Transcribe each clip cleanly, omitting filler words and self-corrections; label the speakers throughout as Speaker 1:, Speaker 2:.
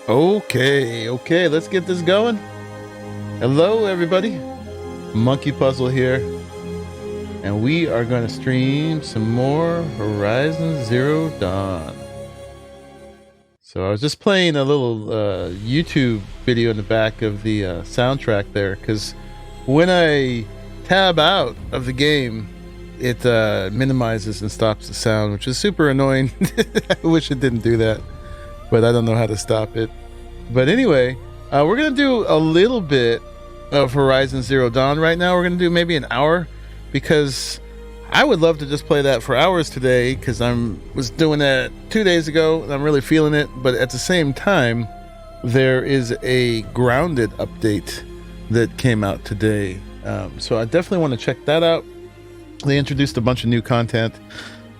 Speaker 1: Okay, let's get this going. Hello, everybody. Monkey Puzzle here, and we are going to stream some more Horizon Zero Dawn. So I was just playing a little YouTube video in the back of the soundtrack there, because when I tab out of the game, it minimizes and stops the sound, which is super annoying. I wish it didn't do that, but I don't know how to stop it. But anyway, we're going to do a little bit of Horizon Zero Dawn right now. We're going to do maybe an hour, because I would love to just play that for hours today, because was doing that 2 days ago and I'm really feeling it. But at the same time, there is a Grounded update that came out today. So I definitely want to check that out. They introduced a bunch of new content.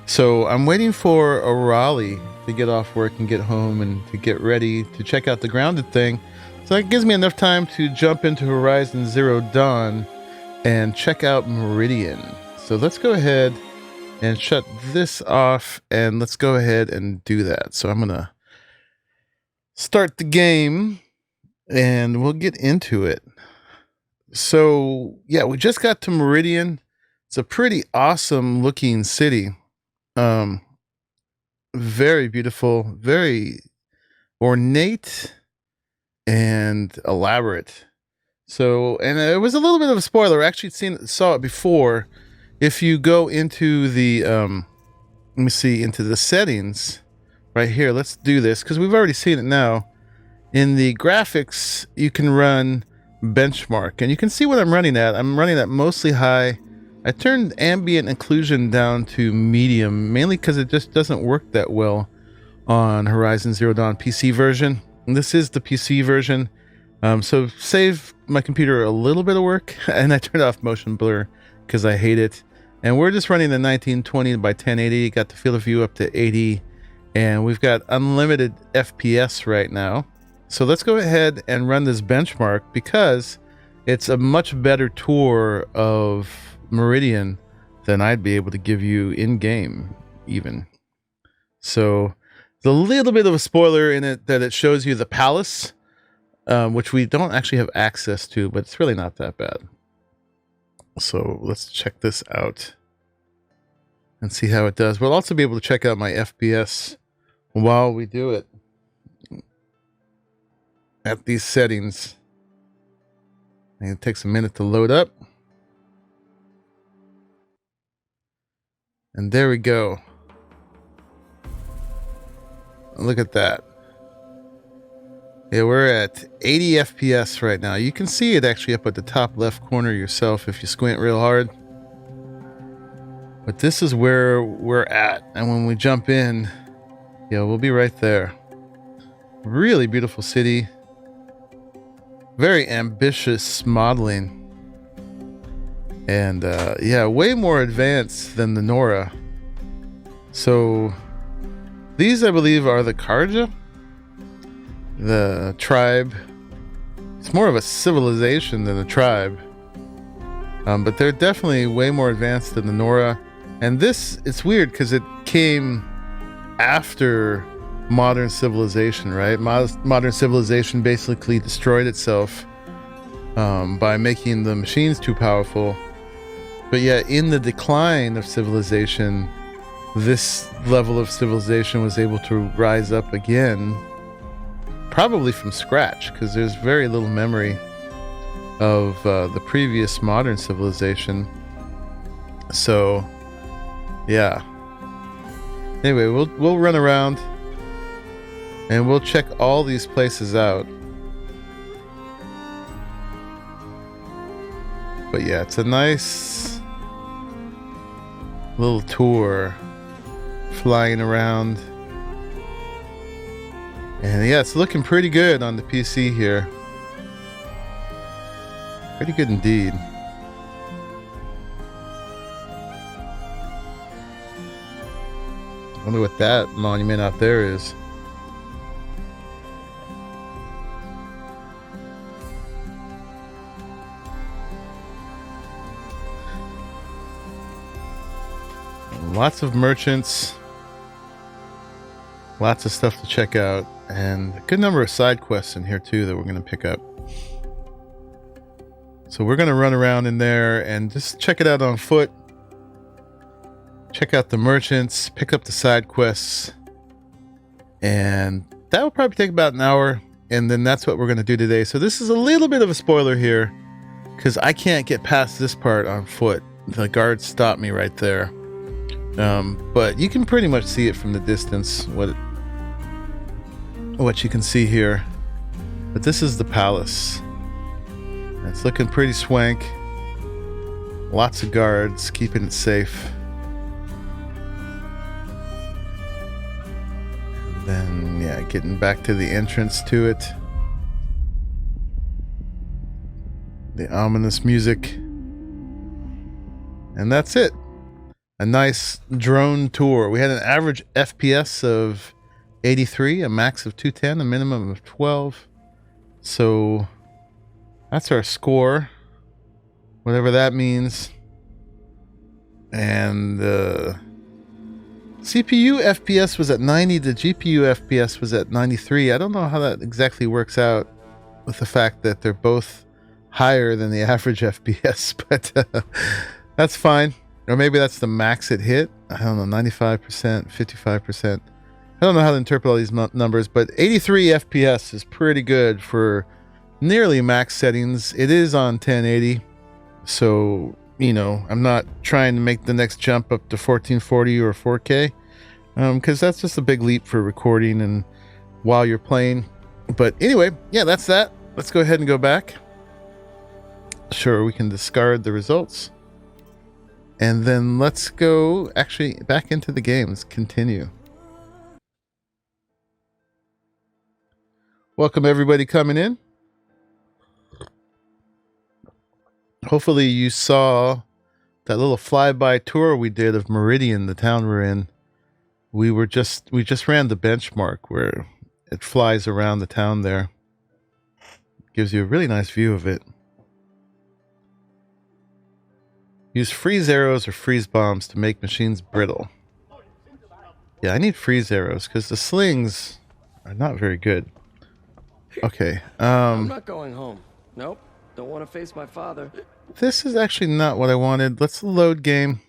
Speaker 1: So I'm waiting for a Raleigh to get off work and get home and to get ready to check out the Grounded thing. So that gives me enough time to jump into Horizon Zero Dawn and check out Meridian. So let's go ahead and shut this off, and let's go ahead and do that. So I'm going to start the game and we'll get into it. So yeah, we just got to Meridian. It's a pretty awesome looking city. Very beautiful, very ornate and elaborate. So, and it was a little bit of a spoiler. I actually saw it before. If you go into the let me see, into the settings right here, let's do this because we've already seen it now. In the graphics, you can run benchmark, and you can see what I'm running at. I'm running at mostly high. I turned ambient occlusion down to medium, mainly because it just doesn't work that well on Horizon Zero Dawn PC version. And this is the PC version. So save my computer a little bit of work, and I turned off motion blur because I hate it. And we're just running the 1920 by 1080. Got the field of view up to 80, and we've got unlimited FPS right now. So let's go ahead and run this benchmark, because it's a much better tour of Meridian than I'd be able to give you in game even. So there's a little bit of a spoiler in it that it shows you the palace, which we don't actually have access to, but it's really not that bad. So let's check this out and see how it does. We'll also be able to check out my FPS while we do it at these settings. And it takes a minute to load up. And there we go. Look at that. Yeah, we're at 80 FPS right now. You can see it actually up at the top left corner yourself if you squint real hard. But this is where we're at. And when we jump in, yeah, we'll be right there. Really beautiful city. Very ambitious modeling. And yeah, way more advanced than the Nora. So these, I believe, are the Karja, the tribe. It's more of a civilization than a tribe, but they're definitely way more advanced than the Nora. And this, it's weird because it came after modern civilization, right? Modern civilization basically destroyed itself by making the machines too powerful. But yet, in the decline of civilization, this level of civilization was able to rise up again, probably from scratch, because there's very little memory of the previous modern civilization. So, yeah. Anyway, we'll run around and we'll check all these places out. But yeah, it's a nice little tour, flying around. And yeah, it's looking pretty good on the PC here. Pretty good indeed. I wonder what that monument out there is. Lots of merchants. Lots of stuff to check out, and a good number of side quests in here too that we're going to pick up. So we're going to run around in there and just check it out on foot. Check out the merchants, pick up the side quests, and that will probably take about an hour, and then that's what we're going to do today. So this is a little bit of a spoiler here, because I can't get past this part on foot. The guards stopped me right there. But you can pretty much see it from the distance, what you can see here. But this is the palace. It's looking pretty swank. Lots of guards keeping it safe. And then, yeah, getting back to the entrance to it. The ominous music. And that's it. A nice drone tour. We had an average FPS of 83, a max of 210, a minimum of 12. So that's our score, whatever that means. And CPU FPS was at 90, the GPU FPS was at 93. I don't know how that exactly works out with the fact that they're both higher than the average FPS, but that's fine. Or maybe that's the max it hit. I don't know, 95%, 55%. I don't know how to interpret all these numbers, but 83 FPS is pretty good for nearly max settings. It is on 1080, so, you know, I'm not trying to make the next jump up to 1440 or 4K, because that's just a big leap for recording and while you're playing. But anyway, yeah, that's that. Let's go ahead and go back. Sure, we can discard the results. And then let's go actually back into the game. Let's continue. Welcome everybody coming in. Hopefully you saw that little flyby tour we did of Meridian, the town we're in. We just ran the benchmark where it flies around the town there. Gives you a really nice view of it. Use freeze arrows or freeze bombs to make machines brittle. Yeah, I need freeze arrows because the slings are not very good. Okay.
Speaker 2: I'm not going home. Nope. Don't want to face my father.
Speaker 1: This is actually not what I wanted. Let's load game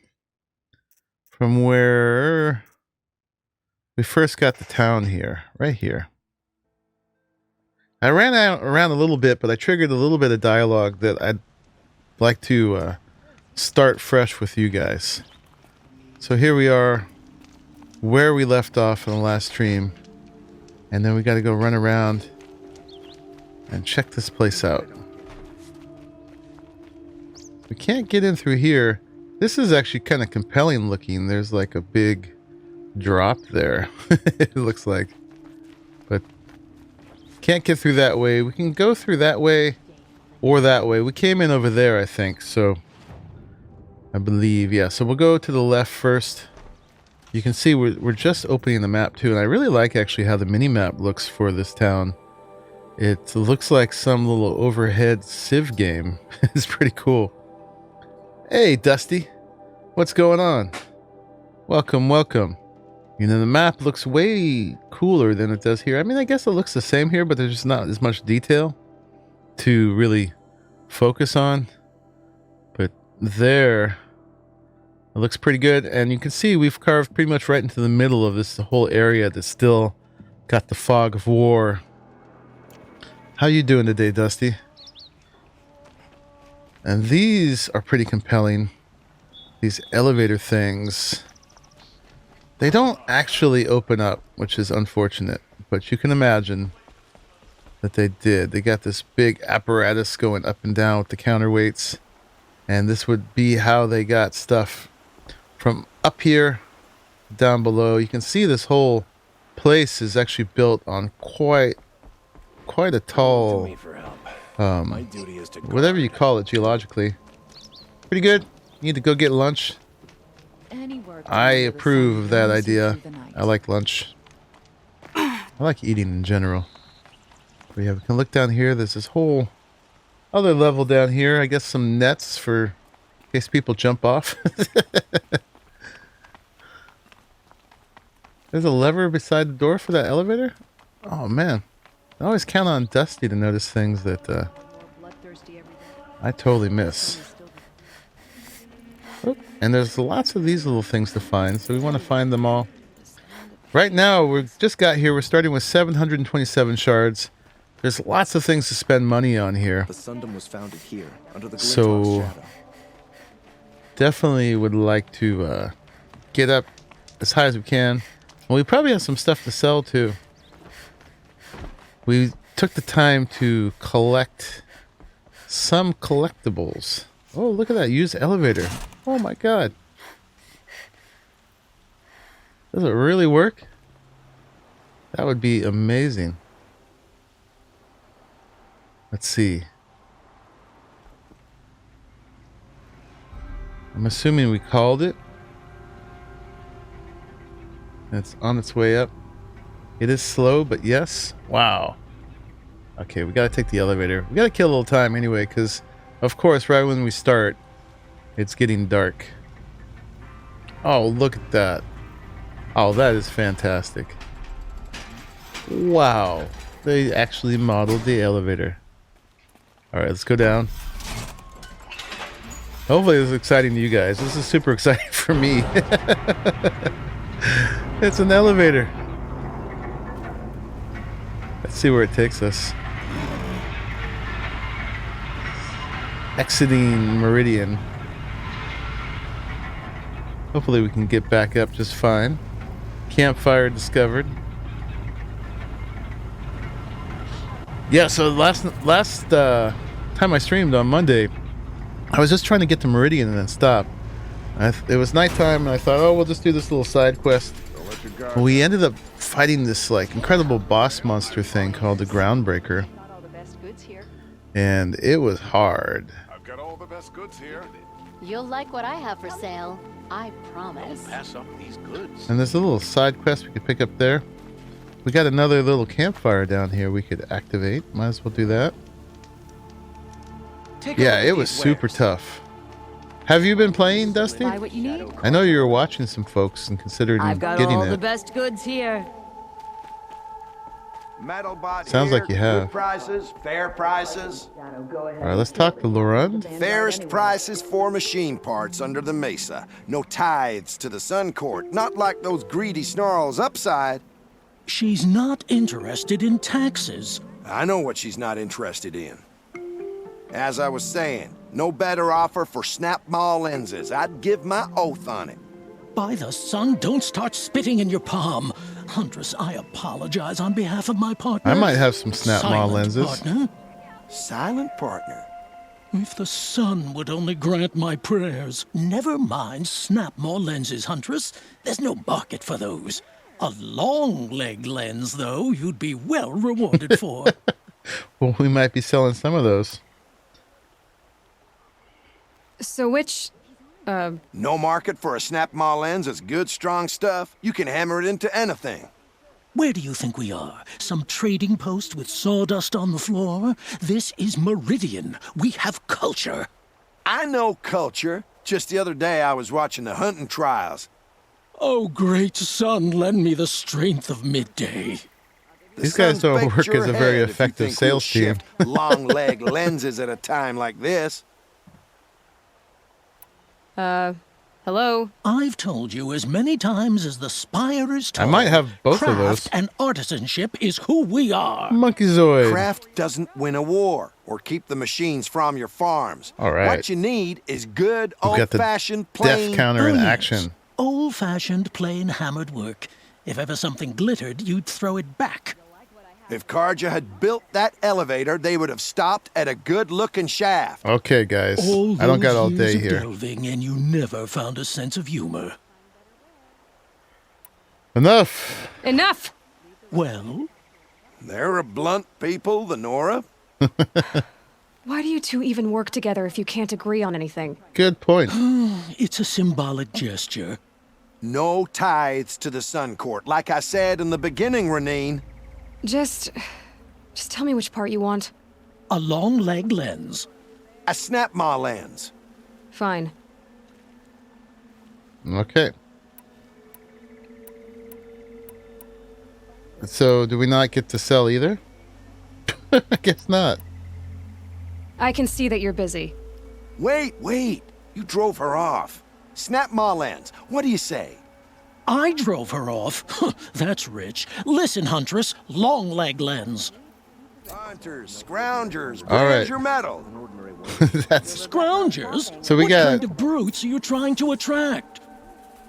Speaker 1: from where we first got the town here. Right here. I ran around a little bit, but I triggered a little bit of dialogue that I'd like to start fresh with you guys. So here we are where we left off in the last stream, and then we got to go run around and check this place out. We can't get in through here. This is actually kind of compelling looking. There's like a big drop there. It looks like, but can't get through that way. We can go through that way or that way. We came in over there, I think, so I believe, yeah. So we'll go to the left first. You can see we're just opening the map too, and I really like actually how the mini-map looks for this town. It looks like some little overhead Civ game. It's pretty cool. Hey, Dusty. What's going on? Welcome, welcome. You know, the map looks way cooler than it does here. I mean, I guess it looks the same here, but there's just not as much detail to really focus on. But there, it looks pretty good, and you can see we've carved pretty much right into the middle of this whole area that's still got the fog of war. How you doing today, Dusty? And these are pretty compelling. These elevator things. They don't actually open up, which is unfortunate, but you can imagine that they did. They got this big apparatus going up and down with the counterweights. And this would be how they got stuff from up here down below. You can see this whole place is actually built on quite a tall, whatever you call it geologically. Pretty good. You need to go get lunch. I approve of that idea. I like lunch. I like eating in general. But yeah, we can look down here. There's this whole other level down here. I guess some nets for in case people jump off. There's a lever beside the door for that elevator? Oh, man. I always count on Dusty to notice things that I totally miss. Oh, and there's lots of these little things to find, so we want to find them all. Right now, we've just got here. We're starting with 727 shards. There's lots of things to spend money on here.
Speaker 3: The Sundom was founded here, under the
Speaker 1: So,
Speaker 3: shadow.
Speaker 1: definitely would like to get up as high as we can. Well, we probably have some stuff to sell, too. We took the time to collect some collectibles. Oh, look at that used elevator. Oh my god. Does it really work? That would be amazing. Let's see. I'm assuming we called it. It's on its way up. It is slow, but yes. Wow. Okay, we gotta take the elevator. We gotta kill a little time anyway, because, of course, right when we start, it's getting dark. Oh, look at that. Oh, that is fantastic. Wow. They actually modeled the elevator. Alright, let's go down. Hopefully this is exciting to you guys. This is super exciting for me. It's an elevator. Let's see where it takes us. Exiting Meridian. Hopefully we can get back up just fine. Campfire discovered. Yeah, so last time I streamed on Monday, I was just trying to get to Meridian and then stop. It was nighttime and I thought, oh, we'll just do this little side quest. Well, we ended up fighting this like incredible boss monster thing called the Groundbreaker. And it was hard.
Speaker 4: I've got all the best goods here.
Speaker 5: You'll like what I have for sale. I promise.
Speaker 4: Don't pass up these goods.
Speaker 1: And there's a little side quest we could pick up there. We got another little campfire down here we could activate. Might as well do that. Yeah, it was super tough. Have you been playing, Dusty?
Speaker 5: Buy what you need.
Speaker 1: I know you were watching some folks and considering
Speaker 5: I've got
Speaker 1: getting
Speaker 5: all
Speaker 1: it.
Speaker 5: the best goods here.
Speaker 6: Metal bot
Speaker 1: Sounds
Speaker 6: here,
Speaker 1: like you have.
Speaker 6: good prices, fair prices.
Speaker 1: Alright, let's talk to Lauren.
Speaker 6: Fairest prices for machine parts under the mesa. No tithes to the Sun Court, not like those greedy snarls upside.
Speaker 7: She's not interested in taxes.
Speaker 6: I know what she's not interested in. As I was saying, no better offer for snap maw lenses. I'd give my oath on it.
Speaker 7: By the sun, don't start spitting in your palm. Huntress, I apologize on behalf of my partner.
Speaker 1: I might have some snap maw
Speaker 7: Silent
Speaker 1: lenses.
Speaker 7: Partner.
Speaker 6: Silent partner.
Speaker 7: If the sun would only grant my prayers. Never mind snap maw lenses, Huntress. There's no market for those. A long leg lens, though, you'd be well rewarded for.
Speaker 1: Well, we might be selling some of those.
Speaker 8: So which,
Speaker 6: No market for a snap maw lens is good, strong stuff. You can hammer it into anything.
Speaker 7: Where do you think we are? Some trading post with sawdust on the floor? This is Meridian. We have culture.
Speaker 6: I know culture. Just the other day I was watching the hunting trials.
Speaker 7: Oh, great sun, lend me the strength of midday.
Speaker 6: The
Speaker 1: These guys
Speaker 6: sun's
Speaker 1: don't
Speaker 6: baked
Speaker 1: work
Speaker 6: your
Speaker 1: as a very
Speaker 6: head if you
Speaker 1: effective
Speaker 6: think we'll
Speaker 1: sales team.
Speaker 6: shift long leg lenses at a time like this.
Speaker 8: hello?
Speaker 7: I've told you as many times as the spire is tall.
Speaker 1: I might have both of those.
Speaker 7: Craft and artisanship is who we are.
Speaker 1: Monkeyzoid.
Speaker 6: Craft doesn't win a war or keep the machines from your farms.
Speaker 1: All right.
Speaker 6: What you need is good
Speaker 1: We've got the
Speaker 6: old-fashioned plain.
Speaker 1: Death counter in
Speaker 7: Oh, yes.
Speaker 1: action.
Speaker 7: Old-fashioned, plain hammered work. If ever something glittered, you'd throw it back.
Speaker 6: If Karja had built that elevator, they would have stopped at a good-looking shaft.
Speaker 1: Okay, guys.
Speaker 7: All
Speaker 1: I don't got
Speaker 7: those
Speaker 1: all
Speaker 7: years
Speaker 1: day
Speaker 7: of
Speaker 1: here.
Speaker 7: delving, and you never found a sense of humor.
Speaker 1: Enough.
Speaker 8: Enough!
Speaker 7: Well,
Speaker 6: They're a blunt people, the Nora.
Speaker 8: Why do you two even work together if you can't agree on anything?
Speaker 1: Good point.
Speaker 7: it's a symbolic gesture.
Speaker 6: No tithes to the Sun Court. Like I said in the beginning, Renine.
Speaker 8: Just tell me which part you want.
Speaker 7: A long leg lens.
Speaker 6: A snap maw lens.
Speaker 8: Fine.
Speaker 1: Okay. So do we not get to sell either? I guess not.
Speaker 8: I can see that you're busy.
Speaker 6: Wait. You drove her off. Snap my lens. What do you say?
Speaker 7: I drove her off. That's rich. Listen, Huntress, long leg lens.
Speaker 6: Hunters, scroungers,
Speaker 1: All right.
Speaker 6: bring your metal.
Speaker 1: That's
Speaker 7: Scroungers?
Speaker 1: So we
Speaker 7: what
Speaker 1: got-
Speaker 7: kind of brutes are you trying to attract?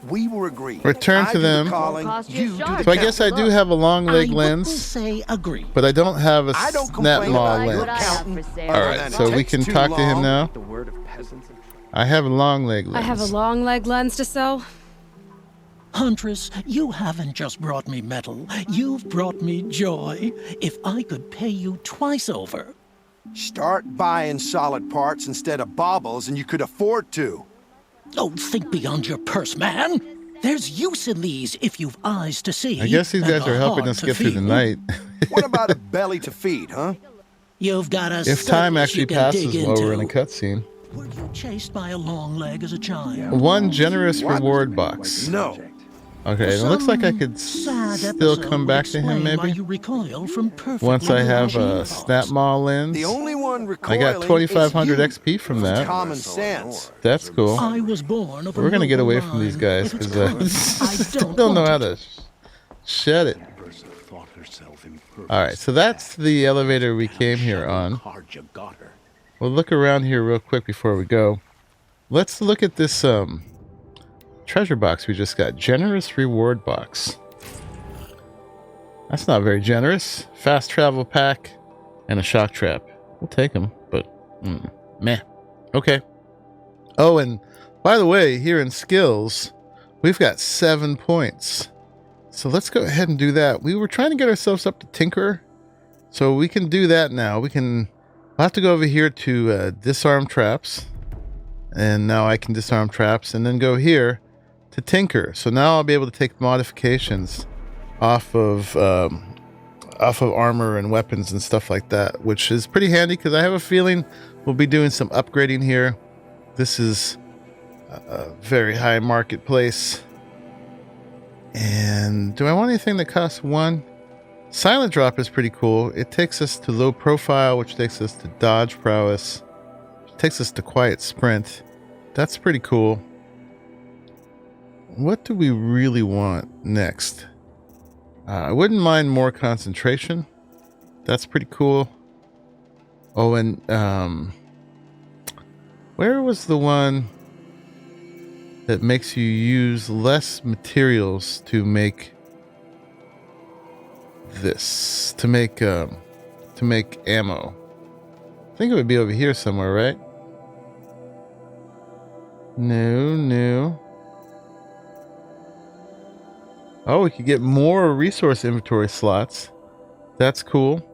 Speaker 6: We were agreed.
Speaker 1: Return
Speaker 6: I
Speaker 1: to
Speaker 6: do the
Speaker 1: them.
Speaker 6: calling,
Speaker 5: Cost you
Speaker 6: you do
Speaker 5: sharp.
Speaker 6: the
Speaker 1: So I guess I do
Speaker 6: counting.
Speaker 1: have a long leg
Speaker 7: I
Speaker 1: lens,
Speaker 7: wouldn't say agree.
Speaker 1: but I don't have a
Speaker 6: I don't
Speaker 1: snap
Speaker 6: complain
Speaker 1: maw
Speaker 6: about
Speaker 5: What
Speaker 6: your
Speaker 5: I
Speaker 1: lens.
Speaker 5: have
Speaker 6: counting.
Speaker 5: for sale.
Speaker 1: All
Speaker 6: Other
Speaker 1: right,
Speaker 6: than
Speaker 1: so
Speaker 6: it
Speaker 1: we
Speaker 6: takes
Speaker 1: can
Speaker 6: too
Speaker 1: talk to him
Speaker 6: long.
Speaker 1: now.
Speaker 2: The word of peasants and
Speaker 1: I have a long leg lens.
Speaker 8: I have a long leg lens to sell.
Speaker 7: Huntress, you haven't just brought me metal. You've brought me joy. If I could pay you twice over.
Speaker 6: Start buying solid parts instead of baubles, and you could afford to.
Speaker 7: Oh, think beyond your purse, man. There's use in these if you've eyes to see.
Speaker 1: I guess these
Speaker 7: and
Speaker 1: guys
Speaker 7: a
Speaker 1: are helping
Speaker 7: heart
Speaker 1: us
Speaker 7: to
Speaker 1: get through the
Speaker 7: feel.
Speaker 1: night.
Speaker 6: What about a belly to feed, huh?
Speaker 7: You've got a
Speaker 1: If time
Speaker 7: service
Speaker 1: actually
Speaker 7: you can
Speaker 1: passes
Speaker 7: dig
Speaker 1: while we're in a
Speaker 7: into.
Speaker 1: cutscene.
Speaker 7: Were you chased by a long leg as a child?
Speaker 1: One generous reward box.
Speaker 6: No.
Speaker 1: Okay, it looks like I
Speaker 7: Some
Speaker 1: could
Speaker 7: sad
Speaker 1: still
Speaker 7: episode
Speaker 1: come
Speaker 7: would
Speaker 1: back to him
Speaker 7: explain why
Speaker 1: maybe.
Speaker 7: you recoil from perfectly
Speaker 1: Once I have
Speaker 7: machine
Speaker 1: a
Speaker 7: parts.
Speaker 1: snap maw lens.
Speaker 6: The only one
Speaker 1: I
Speaker 6: recoiling
Speaker 1: got 2,500
Speaker 6: is you.
Speaker 1: XP from that.
Speaker 6: Common sense.
Speaker 1: That's cool.
Speaker 7: I was born of a
Speaker 1: We're gonna get
Speaker 7: noble
Speaker 1: away from these
Speaker 7: line.
Speaker 1: guys
Speaker 7: If it's
Speaker 1: because
Speaker 7: current,
Speaker 1: I
Speaker 7: I
Speaker 1: still
Speaker 7: don't
Speaker 1: don't know
Speaker 7: want
Speaker 1: how
Speaker 7: it.
Speaker 1: to shed it. All right, so that's the elevator we came here on. We'll look around here real quick before we go. Let's look at this treasure box we just got. Generous reward box. That's not very generous. Fast travel pack and a shock trap. We'll take them, but meh. Okay. Oh, and by the way, here in skills, we've got 7 points. So let's go ahead and do that. We were trying to get ourselves up to Tinker, so we can do that now. We'll have to go over here to disarm traps, and now I can disarm traps, and then go here to Tinker. So now I'll be able to take modifications off of armor and weapons and stuff like that, which is pretty handy because I have a feeling we'll be doing some upgrading here. This is a very high marketplace. And do I want anything that costs 1? Silent drop is pretty cool. It takes us to low profile, which takes us to dodge prowess, which takes us to quiet sprint. That's pretty cool. What do we really want next? I wouldn't mind more concentration. That's pretty cool. Oh, and where was the one that makes you use less materials to make this, to make ammo? I think it would be over here somewhere, right? No. Oh, we could get more resource inventory slots. That's cool.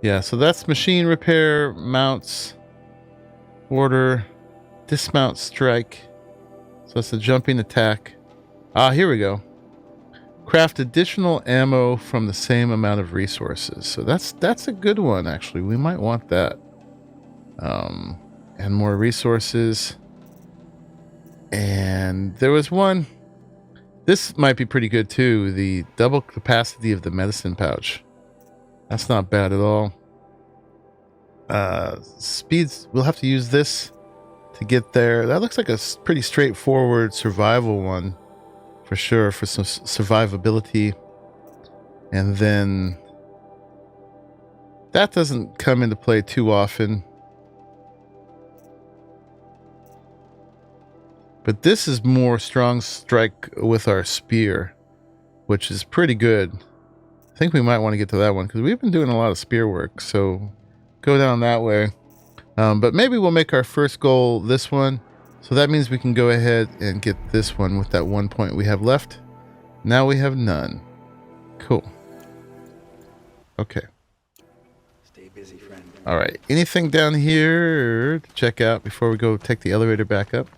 Speaker 1: Yeah, so that's machine repair, mounts, order, dismount, strike. So it's a jumping attack. Ah, here we go. Craft additional ammo from the same amount of resources. So that's a good one, actually. We might want that. And more resources. And there was one. This might be pretty good too. The double capacity of the medicine pouch. That's not bad at all. Speeds, we'll have to use this to get there. That looks like a pretty straightforward survival one for sure, for some survivability. And then that doesn't come into play too often. But this is more strong strike with our spear, which is pretty good. I think we might want to get to that one because we've been doing a lot of spear work. So go down that way. But maybe we'll make our first goal this one. So that means we can go ahead and get this one with that 1 point we have left. Now we have none. Cool. Okay.
Speaker 3: Stay busy, friend.
Speaker 1: All right. Anything down here to check out before we go take the elevator back up?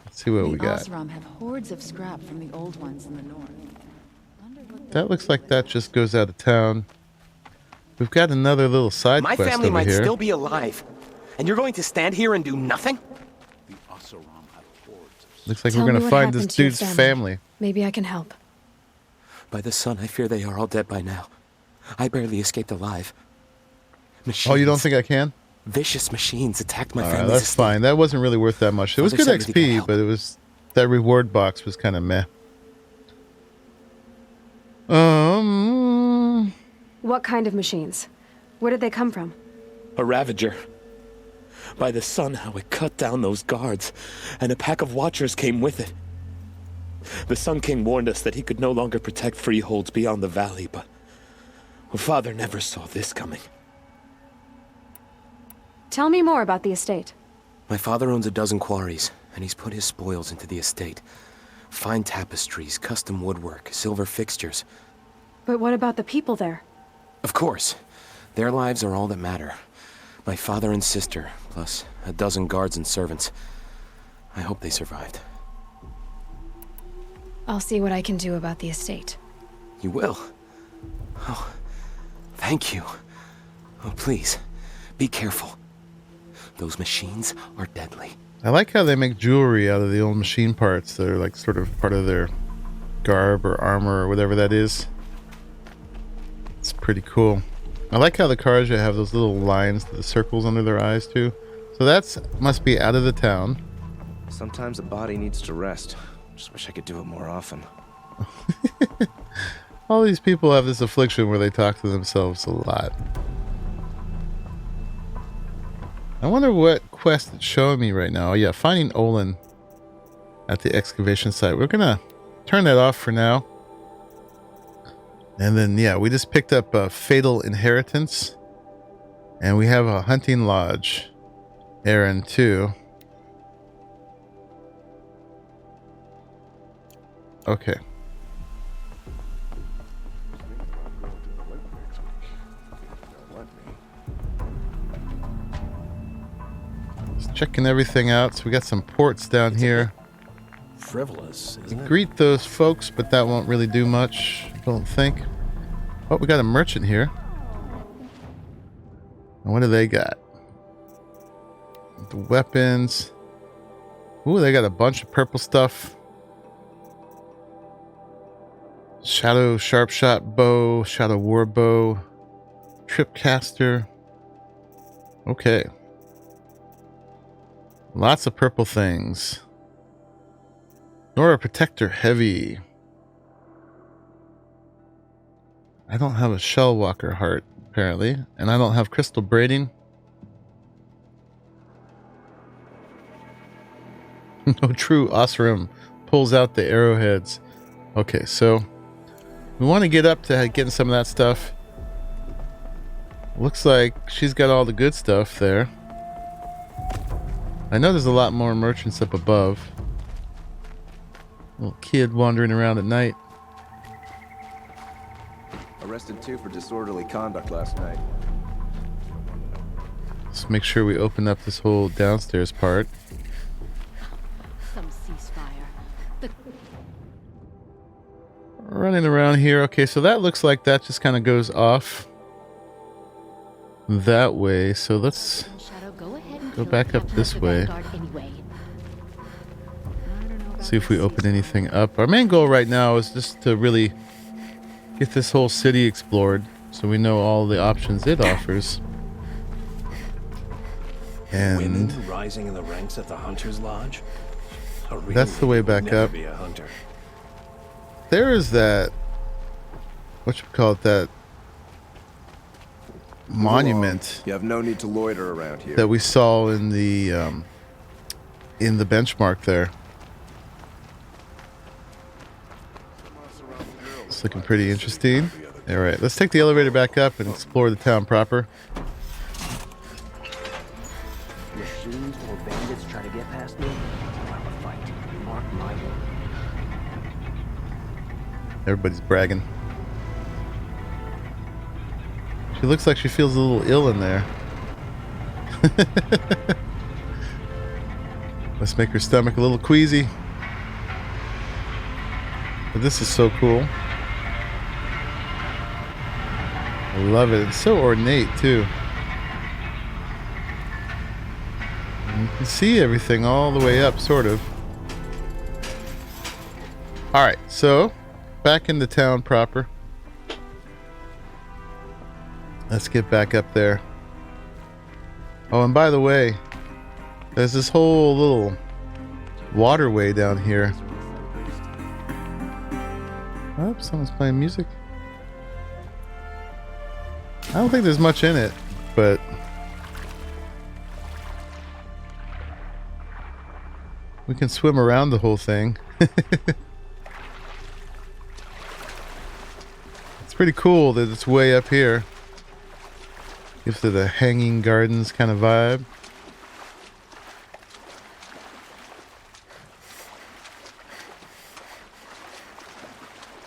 Speaker 1: Let's see what we got.
Speaker 5: Osram have hordes of scrap from the old ones in the north.
Speaker 1: That looks like that just goes out of town. We've got another little side
Speaker 9: My
Speaker 1: quest
Speaker 9: family
Speaker 1: over
Speaker 9: might
Speaker 1: here.
Speaker 9: still be alive, and you're going to stand here and do nothing?
Speaker 1: Looks like
Speaker 8: Tell
Speaker 1: we're
Speaker 8: me
Speaker 1: gonna
Speaker 8: what
Speaker 1: find
Speaker 8: happened
Speaker 1: this
Speaker 8: to your
Speaker 1: dude's family.
Speaker 8: Maybe I can help.
Speaker 9: By the sun, I fear they are all dead by now. I barely escaped alive. Machines,
Speaker 1: Oh, you don't think I can?
Speaker 9: vicious machines attacked my
Speaker 1: All right,
Speaker 9: family's
Speaker 1: that's
Speaker 9: estate.
Speaker 1: fine. That wasn't really worth that much. It was
Speaker 9: Father
Speaker 1: good
Speaker 9: sent me to get
Speaker 1: XP,
Speaker 9: help.
Speaker 1: but it was that reward box was kind of meh.
Speaker 8: What kind of machines? Where did they come from?
Speaker 9: A ravager. By the sun, how it cut down those guards, and a pack of watchers came with it. The Sun King warned us that he could no longer protect freeholds beyond the valley, but Father never saw this coming.
Speaker 8: Tell me more about the estate.
Speaker 9: My father owns a dozen quarries, and he's put his spoils into the estate. Fine tapestries, custom woodwork, silver fixtures.
Speaker 8: But what about the people there?
Speaker 9: Of course. Their lives are all that matter. My father and sister, plus a dozen guards and servants. I hope they survived.
Speaker 8: I'll see what I can do about the estate.
Speaker 9: You will? Oh, thank you. Oh, please, be careful. Those machines are deadly.
Speaker 1: I like how they make jewelry out of the old machine parts that are like sort of part of their garb or armor or whatever that is. It's pretty cool. I like how the cars have those little lines, the circles under their eyes too. So that's must be out of the town.
Speaker 2: Sometimes a body needs to rest. Just wish I could do it more often.
Speaker 1: All these people have this affliction where they talk to themselves a lot. I wonder what quest it's showing me right now. Oh yeah, finding Olin at the excavation site. We're gonna turn that off for now. And then yeah, we just picked up a fatal inheritance. And we have a hunting lodge errand too. Okay. Just checking everything out. So we got some ports down here.
Speaker 3: Frivolous, isn't it?
Speaker 1: Greet those folks, but that won't really do much, I don't think. Oh, we got a merchant here. And what do they got? The weapons. Ooh, they got a bunch of purple stuff. Shadow sharp shot bow, shadow war bow, tripcaster. Okay. Lots of purple things. Nora protector heavy. I don't have a shell walker heart apparently, and I don't have crystal braiding. No true Osram pulls out the arrowheads. Okay, so we want to get up to getting some of that stuff. Looks like she's got all the good stuff there. I know there's a lot more merchants up above. Little kid wandering around at night.
Speaker 2: Arrested 2 for disorderly conduct last night.
Speaker 1: Let's make sure we open up this whole downstairs part.
Speaker 5: Some ceasefire. The
Speaker 1: Running around here. Okay, so that looks like that just kind of goes off that way. So let's
Speaker 5: Shadow, go ahead and
Speaker 1: go
Speaker 5: kill
Speaker 1: back
Speaker 5: the
Speaker 1: up
Speaker 5: captain
Speaker 1: this
Speaker 5: of the
Speaker 1: way.
Speaker 5: Vanguard anyway. I don't know about
Speaker 1: See if we
Speaker 5: the
Speaker 1: open anything up. Our main goal right now is just to really get this whole city explored so we know all the options it offers. And
Speaker 3: Women rising in the ranks at the Hunter's Lodge? A real
Speaker 1: that's the way
Speaker 3: woman would
Speaker 1: back
Speaker 3: never
Speaker 1: up.
Speaker 3: Be a hunter.
Speaker 1: there is that, what you call it, that monument
Speaker 2: You have no need to loiter around here.
Speaker 1: that we saw in the benchmark there. It's looking pretty interesting. All right, let's take the elevator back up and explore the town proper.
Speaker 9: Machines or bandits try to get past me, I'll have a fight. Mark my word.
Speaker 1: Everybody's bragging. She looks like she feels a little ill in there. Let's make her stomach a little queasy. But this is so cool. I love it. It's so ornate too. And you can see everything all the way up, sort of. Alright, so back into town proper. Let's get back up there. Oh, and by the way, there's this whole little waterway down here. Oh, someone's playing music. I don't think there's much in it, but we can swim around the whole thing. It's pretty cool that it's way up here. Gives it a hanging gardens kind of vibe.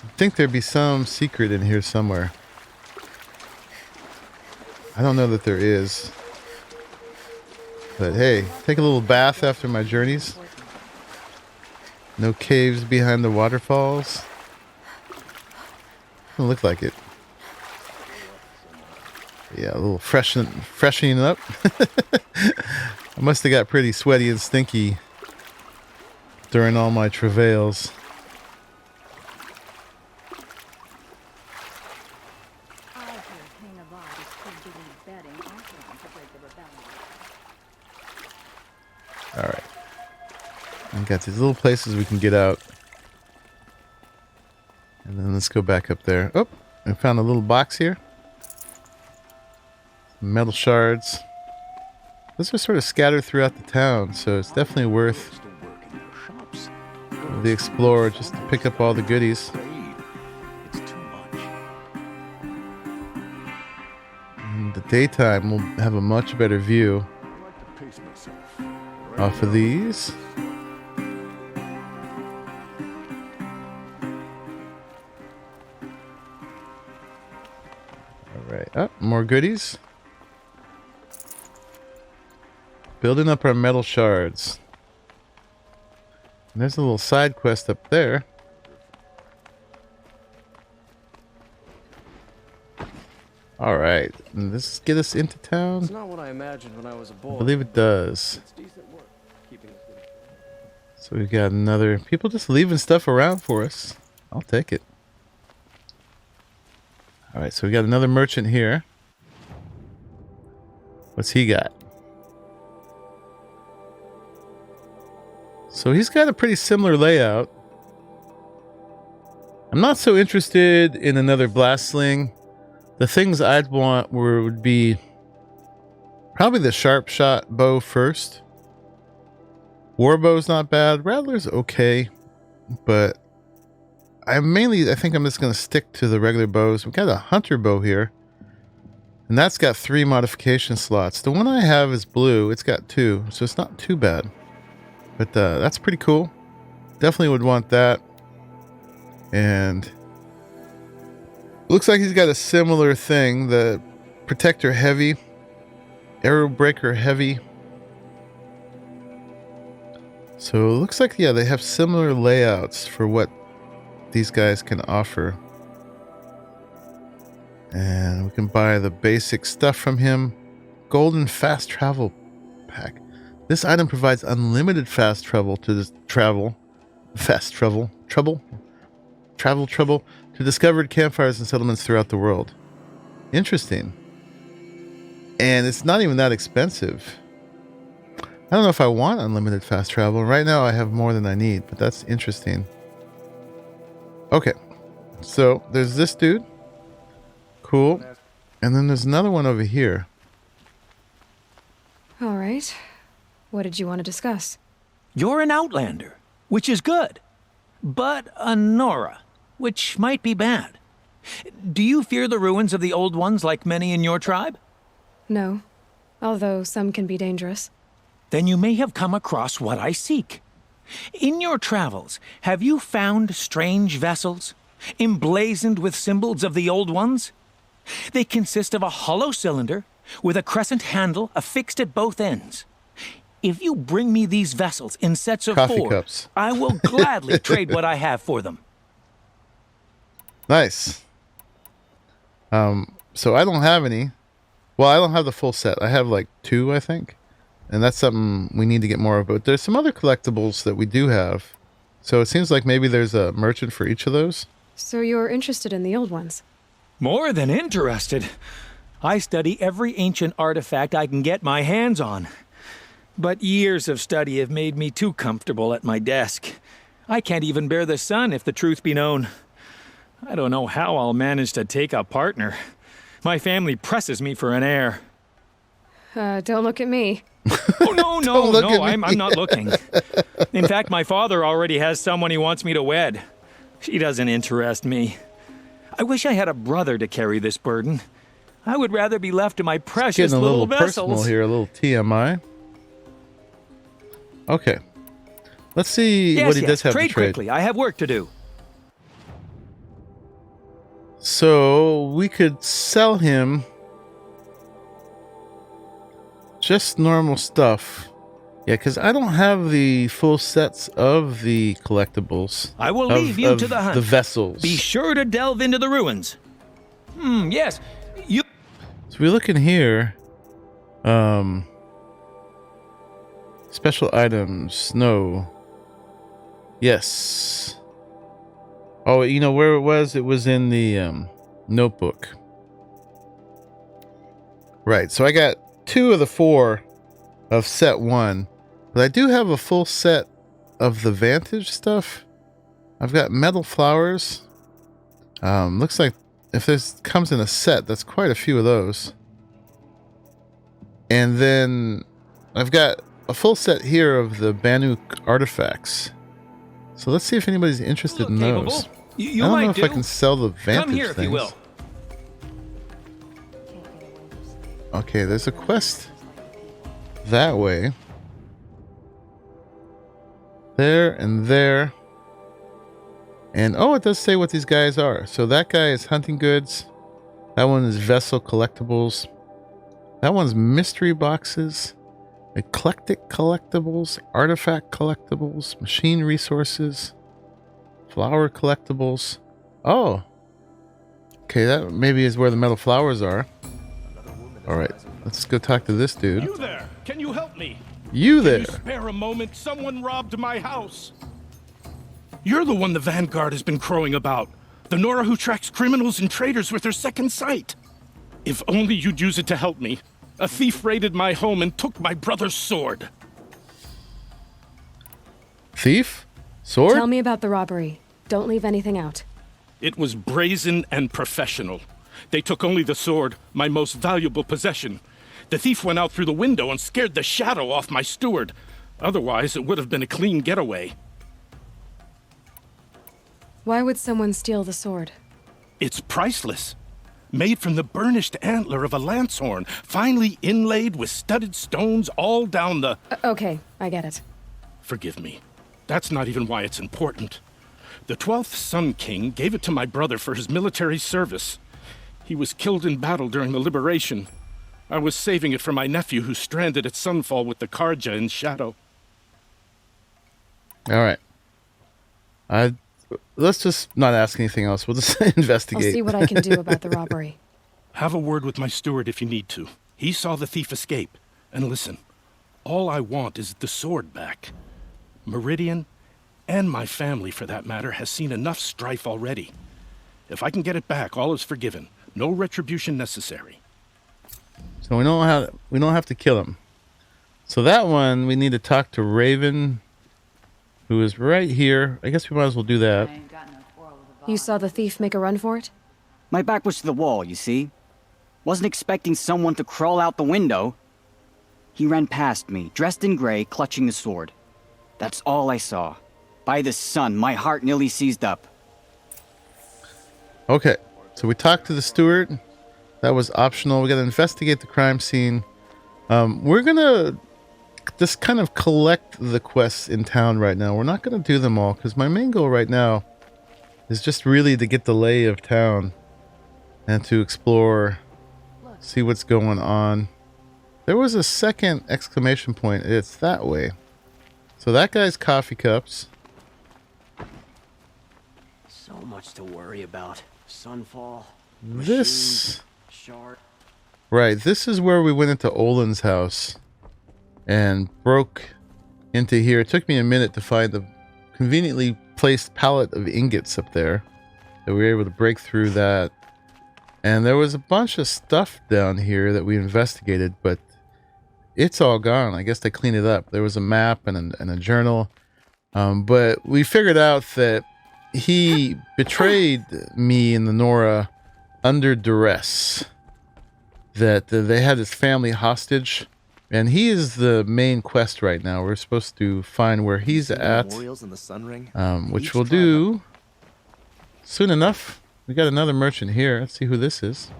Speaker 1: I think there'd be some secret in here somewhere. I don't know that there is. But hey, take a little bath after my journeys. No caves behind the waterfalls. Doesn't look like it. Yeah, a little freshening up. I must have got pretty sweaty and stinky during all my travails. Alright. I got these little places we can get out. And then let's go back up there. Oh, I found a little box here. Metal shards. Those are sort of scattered throughout the town, so it's definitely worth the explorer just to pick up all the goodies. In the daytime, we'll have a much better view off of these. Alright, oh, more goodies. Building up our metal shards. And there's a little side quest up there. Alright, and this get us into town?
Speaker 3: It's not what I imagined when I was a boy.
Speaker 1: I believe it does.
Speaker 3: It's decent work, keeping us good.
Speaker 1: So we've got another... People just leaving stuff around for us. I'll take it. Alright, so we got another merchant here. What's he got? So he's got a pretty similar layout. I'm not so interested in another blast sling. The things I'd want would be probably the sharp shot bow first. Warbow's not bad. Rattler's okay. But I think I'm just going to stick to the regular bows. We've got a hunter bow here. And that's got 3 modification slots. The one I have is blue. It's got 2. So it's not too bad. But that's pretty cool. Definitely would want that. And looks like he's got a similar thing. The protector heavy. Arrow breaker heavy. So it looks like, yeah, they have similar layouts for what these guys can offer. And we can buy the basic stuff from him. Golden fast travel pack. This item provides unlimited fast travel to travel to discovered campfires and settlements throughout the world. Interesting. And it's not even that expensive. I don't know if I want unlimited fast travel. Right now I have more than I need, but that's interesting. Okay. So there's this dude. Cool. And then there's another one over here.
Speaker 8: All right. What did you want to discuss?
Speaker 7: You're an outlander, which is good. But a Nora, which might be bad. Do you fear the ruins of the old ones like many in your tribe?
Speaker 8: No. Although some can be dangerous.
Speaker 7: Then you may have come across what I seek. In your travels, have you found strange vessels, emblazoned with symbols of the old ones? They consist of a hollow cylinder with a crescent handle affixed at both ends. If you bring me these vessels in sets of
Speaker 1: Coffee
Speaker 7: 4,
Speaker 1: cups.
Speaker 7: I will gladly trade what I have for them.
Speaker 1: Nice. So I don't have any. Well, I don't have the full set. I have like 2, I think. And that's something we need to get more of. But there's some other collectibles that we do have. So it seems like maybe there's a merchant for each of those.
Speaker 8: So you're interested in the old ones?
Speaker 10: More than interested. I study every ancient artifact I can get my hands on. But years of study have made me too comfortable at my desk. I can't even bear the sun, if the truth be known. I don't know how I'll manage to take a partner. My family presses me for an heir.
Speaker 8: Don't look at me.
Speaker 10: Oh, no, I'm not looking. In fact, my father already has someone he wants me to wed. She doesn't interest me. I wish I had a brother to carry this burden. I would rather be left to my precious
Speaker 1: Getting a
Speaker 10: little
Speaker 1: little
Speaker 10: vessels.
Speaker 1: personal here, a little TMI. Okay. Let's see what he does have to trade.
Speaker 10: Quickly. I have work to do.
Speaker 1: So we could sell him just normal stuff. Yeah, because I don't have the full sets of the collectibles.
Speaker 10: I will leave you to the hunt.
Speaker 1: The vessels.
Speaker 10: Be sure to delve into the ruins. Yes. You.
Speaker 1: So we look in here. Special items. No. Yes. Oh, you know where it was? It was in the notebook. Right. So I got 2 of the 4 of set 1. But I do have a full set of the Vantage stuff. I've got metal flowers. Looks like if this comes in a set, that's quite a few of those. And then I've got a full set here of the Banuk artifacts. So let's see if anybody's interested in those. I don't know if I can sell the Vantage
Speaker 10: Come here,
Speaker 1: things.
Speaker 10: if you will.
Speaker 1: Okay, there's a quest that way. There and there. And oh, it does say what these guys are. So that guy is hunting goods. That one is vessel collectibles. That one's mystery boxes. Eclectic collectibles. Artifact collectibles. Machine resources. Flower collectibles. Oh. Okay, that maybe is where the metal flowers are. Alright, let's go talk to this dude.
Speaker 3: You there? Can you help me?
Speaker 1: You there?
Speaker 3: Can you spare a moment? Someone robbed my house. You're the one the Vanguard has been crowing about. The Nora who tracks criminals and traitors with her second sight. If only you'd use it to help me. A thief raided my home and took my brother's sword.
Speaker 1: Thief? Sword?
Speaker 8: Tell me about the robbery. Don't leave anything out.
Speaker 3: It was brazen and professional. They took only the sword, my most valuable possession. The thief went out through the window and scared the shadow off my steward. Otherwise, it would have been a clean getaway.
Speaker 8: Why would someone steal the sword?
Speaker 3: It's priceless. Made from the burnished antler of a lancehorn, finely inlaid with studded stones all down the...
Speaker 8: Okay, I get it.
Speaker 3: Forgive me. That's not even why it's important. The 12th Sun King gave it to my brother for his military service. He was killed in battle during the liberation. I was saving it for my nephew who's stranded at Sunfall with the Karja in Shadow.
Speaker 1: Alright. Let's just not ask anything else. We'll just investigate.
Speaker 8: I'll see what I can do about the robbery.
Speaker 3: Have a word with my steward if you need to. He saw the thief escape. And listen, all I want is the sword back. Meridian, and my family for that matter, has seen enough strife already. If I can get it back, all is forgiven. No retribution necessary.
Speaker 1: So we don't have to kill him. So that one we need to talk to Raven, who is right here. I guess we might as well do that.
Speaker 8: You saw the thief make a run for it?
Speaker 11: My back was to the wall, you see. Wasn't expecting someone to crawl out the window. He ran past me, dressed in gray, clutching the sword. That's all I saw. By the sun, my heart nearly seized up.
Speaker 1: Okay, so we talked to the steward. That was optional. We got to investigate the crime scene. We're going to just kind of collect the quests in town right now. We're not going to do them all because my main goal right now is just really to get the lay of town and to explore, see what's going on. There was a second exclamation point. It's that way. So that guy's coffee cups.
Speaker 12: So much to worry about. Sunfall.
Speaker 1: This...
Speaker 12: Shard.
Speaker 1: Right, this is where we went into Olin's house and broke into here. It took me a minute to find the conveniently placed pallet of ingots up there. that we were able to break through that. And there was a bunch of stuff down here that we investigated, but it's all gone. I guess they cleaned it up. There was a map and a journal. But we figured out that he betrayed me and the Nora under duress. That they had his family hostage. And he is the main quest right now. We're supposed to find where he's at.
Speaker 2: Memorials in the Sun Ring?
Speaker 1: Which we'll do soon enough. We got another merchant here. Let's see who this is.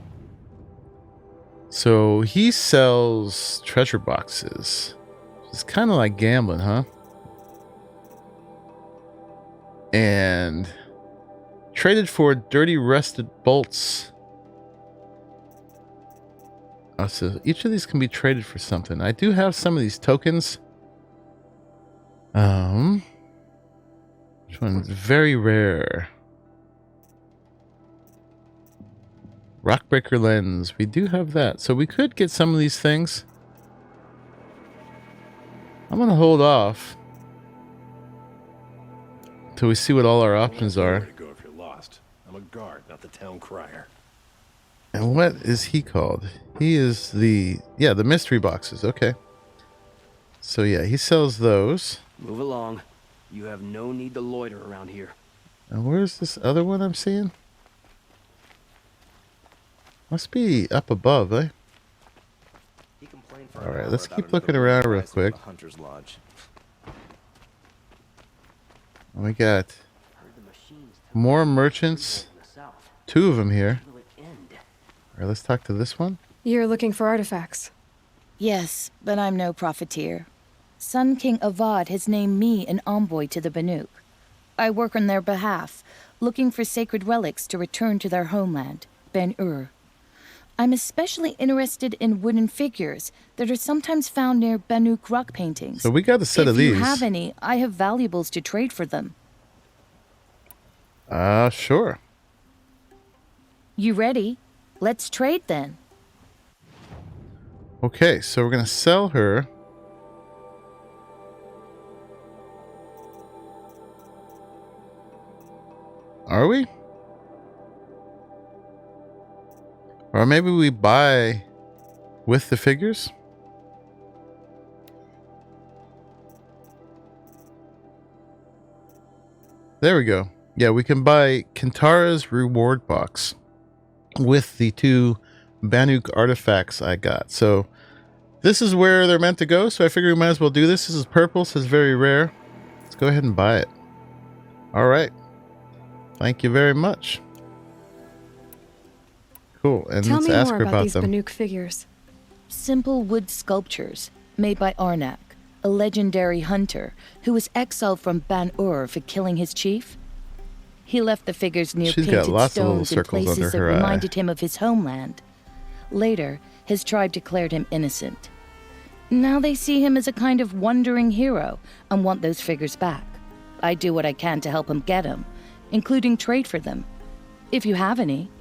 Speaker 1: So he sells treasure boxes. It's kind of like gambling, huh? And traded for dirty rusted bolts. Oh, so each of these can be traded for something. I do have some of these tokens. Which one's very rare? Rockbreaker lens. We do have that. So we could get some of these things. I'm going to hold off until we see what all our options are.
Speaker 3: Go if you're lost. I'm a guard, not the town crier.
Speaker 1: And what is he called? He is the mystery boxes. Okay. So yeah, he sells those.
Speaker 12: Move along. You have no need to loiter around here.
Speaker 1: And where's this other one I'm seeing? Must be up above, eh? All right, let's keep looking around real quick. We got more merchants. 2 of them here. All right, let's talk to this one.
Speaker 8: You're looking for artifacts.
Speaker 13: Yes, but I'm no profiteer. Sun King Avad has named me an envoy to the Banuk. I work on their behalf, looking for sacred relics to return to their homeland, Ben-Ur. I'm especially interested in wooden figures that are sometimes found near Banuk rock paintings.
Speaker 1: So we got a set of these.
Speaker 13: If you have any, I have valuables to trade for them.
Speaker 1: Sure.
Speaker 13: You ready? Let's trade then.
Speaker 1: Okay, so we're going to sell her. Are we? Or maybe we buy with the figures? There we go. Yeah, we can buy Kintara's reward box with the 2 Banuk artifacts I got. So this is where they're meant to go, so I figure we might as well do this. This is purple, so it's very rare. Let's go ahead and buy it. All right. Thank you very much. Cool, and
Speaker 8: Tell
Speaker 1: let's
Speaker 8: me
Speaker 1: ask
Speaker 8: more
Speaker 1: her
Speaker 8: about
Speaker 1: about
Speaker 8: these
Speaker 1: them.
Speaker 8: Banuk figures.
Speaker 13: Simple wood sculptures made by Arnak, a legendary hunter who was exiled from Ban-Ur for killing his chief. He left the figures near
Speaker 1: She's got
Speaker 13: painted
Speaker 1: lots of little
Speaker 13: stones in
Speaker 1: circles
Speaker 13: places
Speaker 1: under
Speaker 13: that
Speaker 1: her eye.
Speaker 13: reminded him of his homeland. Later, his tribe declared him innocent. Now they see him as a kind of wandering hero and want those figures back. I do what I can to help him get them, including trade for them, if you have any.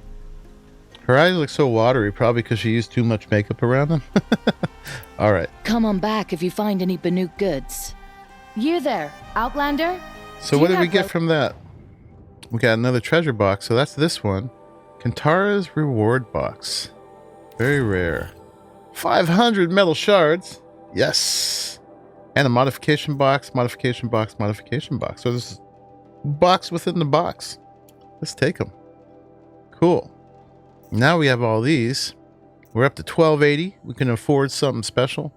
Speaker 1: Her eyes look so watery, probably because she used too much makeup around them. All right.
Speaker 13: Come on back if you find any Banuk goods. You there, Outlander?
Speaker 1: So what did we get from that? We got another treasure box, so that's this one. Kintara's reward box. Very rare. 500 metal shards. Yes. And a modification box, modification box, modification box. So this is box within the box. Let's take them. Cool. Now we have all these. We're up to 1280. We can afford something special.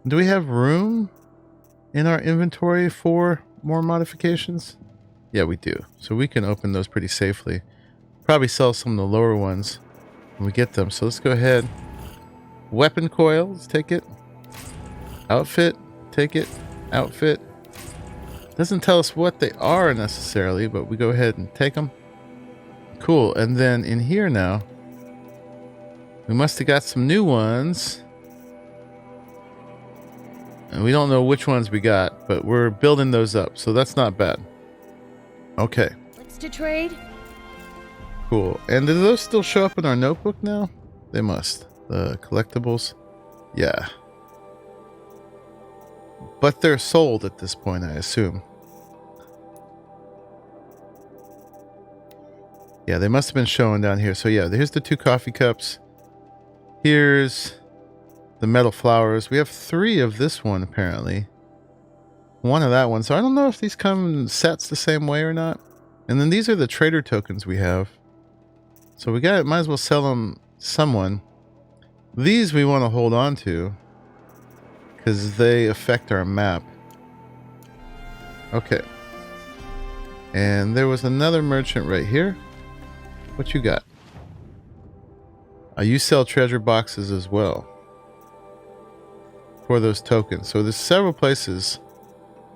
Speaker 1: Do we have room in our inventory for more modifications? Yeah, we do. So we can open those pretty safely. Probably sell some of the lower ones when we get them. So let's go ahead. Weapon coil, let's take it. Outfit, take it. Outfit. Doesn't tell us what they are necessarily, but we go ahead and take them. Cool. And then in here now, we must have got some new ones. And we don't know which ones we got, but we're building those up, so that's not bad. Okay.
Speaker 13: What's to trade?
Speaker 1: Cool. And do those still show up in our notebook now? They must. The collectibles. Yeah. But they're sold at this point, I assume. Yeah, they must have been showing down here. So yeah, here's the 2 coffee cups. Here's the metal flowers. We have 3 of this one apparently. 1 of that one. So I don't know if these come in sets the same way or not. And then these are the trader tokens we have. So we might as well sell them to someone. These we want to hold on to because they affect our map. Okay. And there was another merchant right here. What you got? You sell treasure boxes as well for those tokens. So there's several places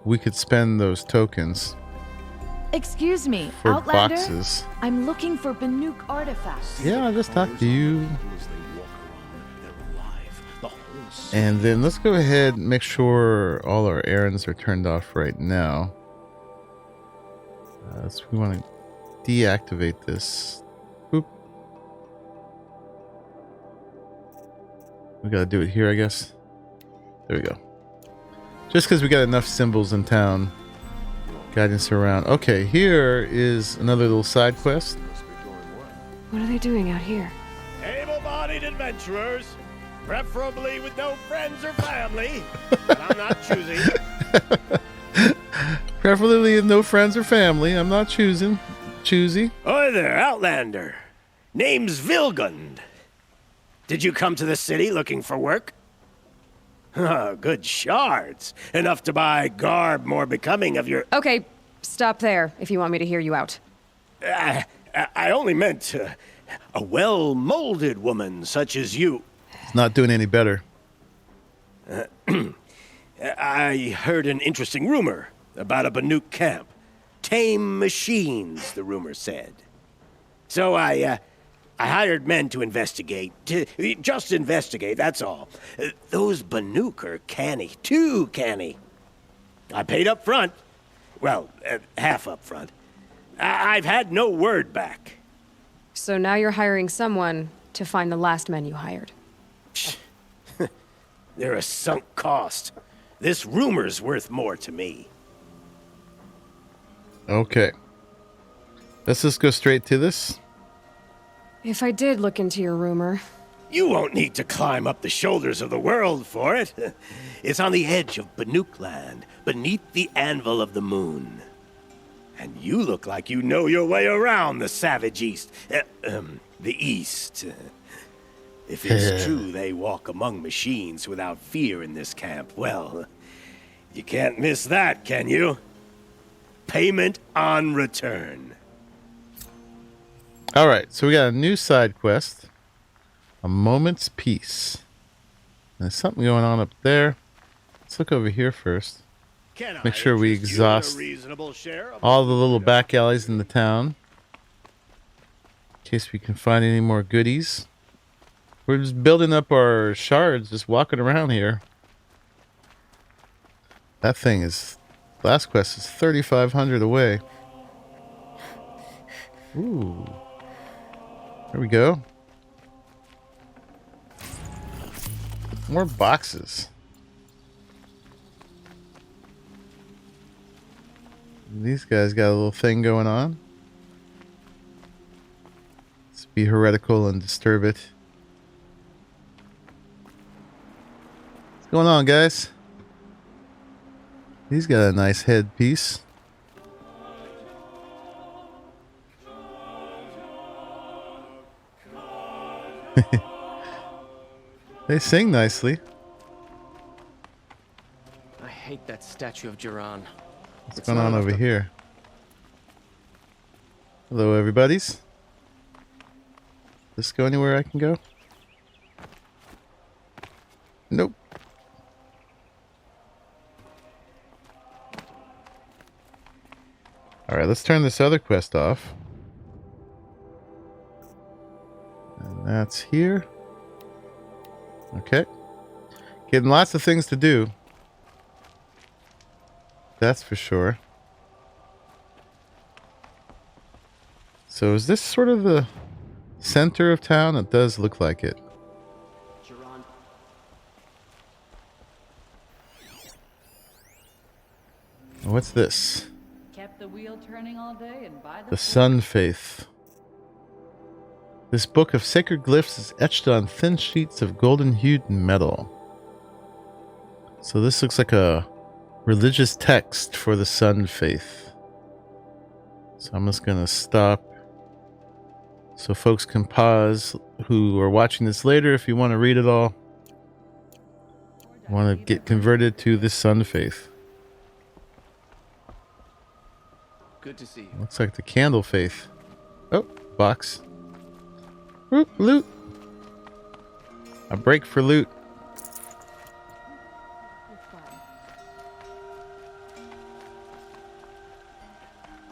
Speaker 1: we could spend those tokens.
Speaker 13: Excuse me,
Speaker 1: for
Speaker 13: Outlander?
Speaker 1: boxes.
Speaker 13: I'm looking for Banuk artifacts.
Speaker 1: Yeah, I just talked to you. And then let's go ahead and make sure all our errands are turned off right now. So we want to deactivate this. Boop. We gotta do it here, I guess. There we go. Just because we got enough symbols in town guiding us around. Okay, here is another little side quest.
Speaker 8: What are they doing out here?
Speaker 12: Able-bodied adventurers, preferably with no friends or family. But I'm not choosing.
Speaker 1: Preferably with no friends or family. I'm not choosy.
Speaker 12: Oi there, Outlander. Name's Vilgund. Did you come to the city looking for work? Good shards. Enough to buy garb more becoming of your...
Speaker 8: Okay, stop there if you want me to hear you out.
Speaker 12: I only meant a well-molded woman such as you.
Speaker 1: It's not doing any better.
Speaker 12: I heard an interesting rumor about a Banuk camp. Tame machines, the rumor said. So I hired men to investigate. Just investigate, that's all. Those Banuk are canny, too canny. I paid up front. Well, half up front. I've had no word back.
Speaker 8: So now you're hiring someone to find the last men you hired.
Speaker 12: They're a sunk cost. This rumor's worth more to me.
Speaker 1: Okay. Let's just go straight to this.
Speaker 8: If I did look into your rumor...
Speaker 12: You won't need to climb up the shoulders of the world for it. It's on the edge of Banuk land, beneath the anvil of the moon. And you look like you know your way around the savage east. The east. If it's true they walk among machines without fear in this camp, well, you can't miss that, can you? Payment on return.
Speaker 1: Alright, so we got a new side quest. A moment's peace. There's something going on up there. Let's look over here first. Make sure we exhaust all the little back alleys in the town. In case we can find any more goodies. We're just building up our shards, just walking around here. That thing is... Last quest is 3,500 away. Ooh. There we go. More boxes. These guys got a little thing going on. Let's be heretical and disturb it. What's going on, guys? He's got a nice headpiece. They sing nicely.
Speaker 12: I hate that statue of Jiran.
Speaker 1: What's going on over here? Hello, everybody's. This go anywhere I can go? Nope. Alright, let's turn this other quest off. And that's here. Okay. Getting lots of things to do. That's for sure. So is this sort of the center of town? It does look like it. What's this?
Speaker 14: Kept the wheel turning all day and by
Speaker 1: The Sun Faith. This book of sacred glyphs is etched on thin sheets of golden-hued metal. So this looks like a religious text for the Sun faith. So I'm just going to stop so folks can pause who are watching this later if you want to read it all. Want to get converted to the Sun faith.
Speaker 2: Good to see you.
Speaker 1: Looks like the Candle faith. Oh, box. Oop, loot. A break for loot.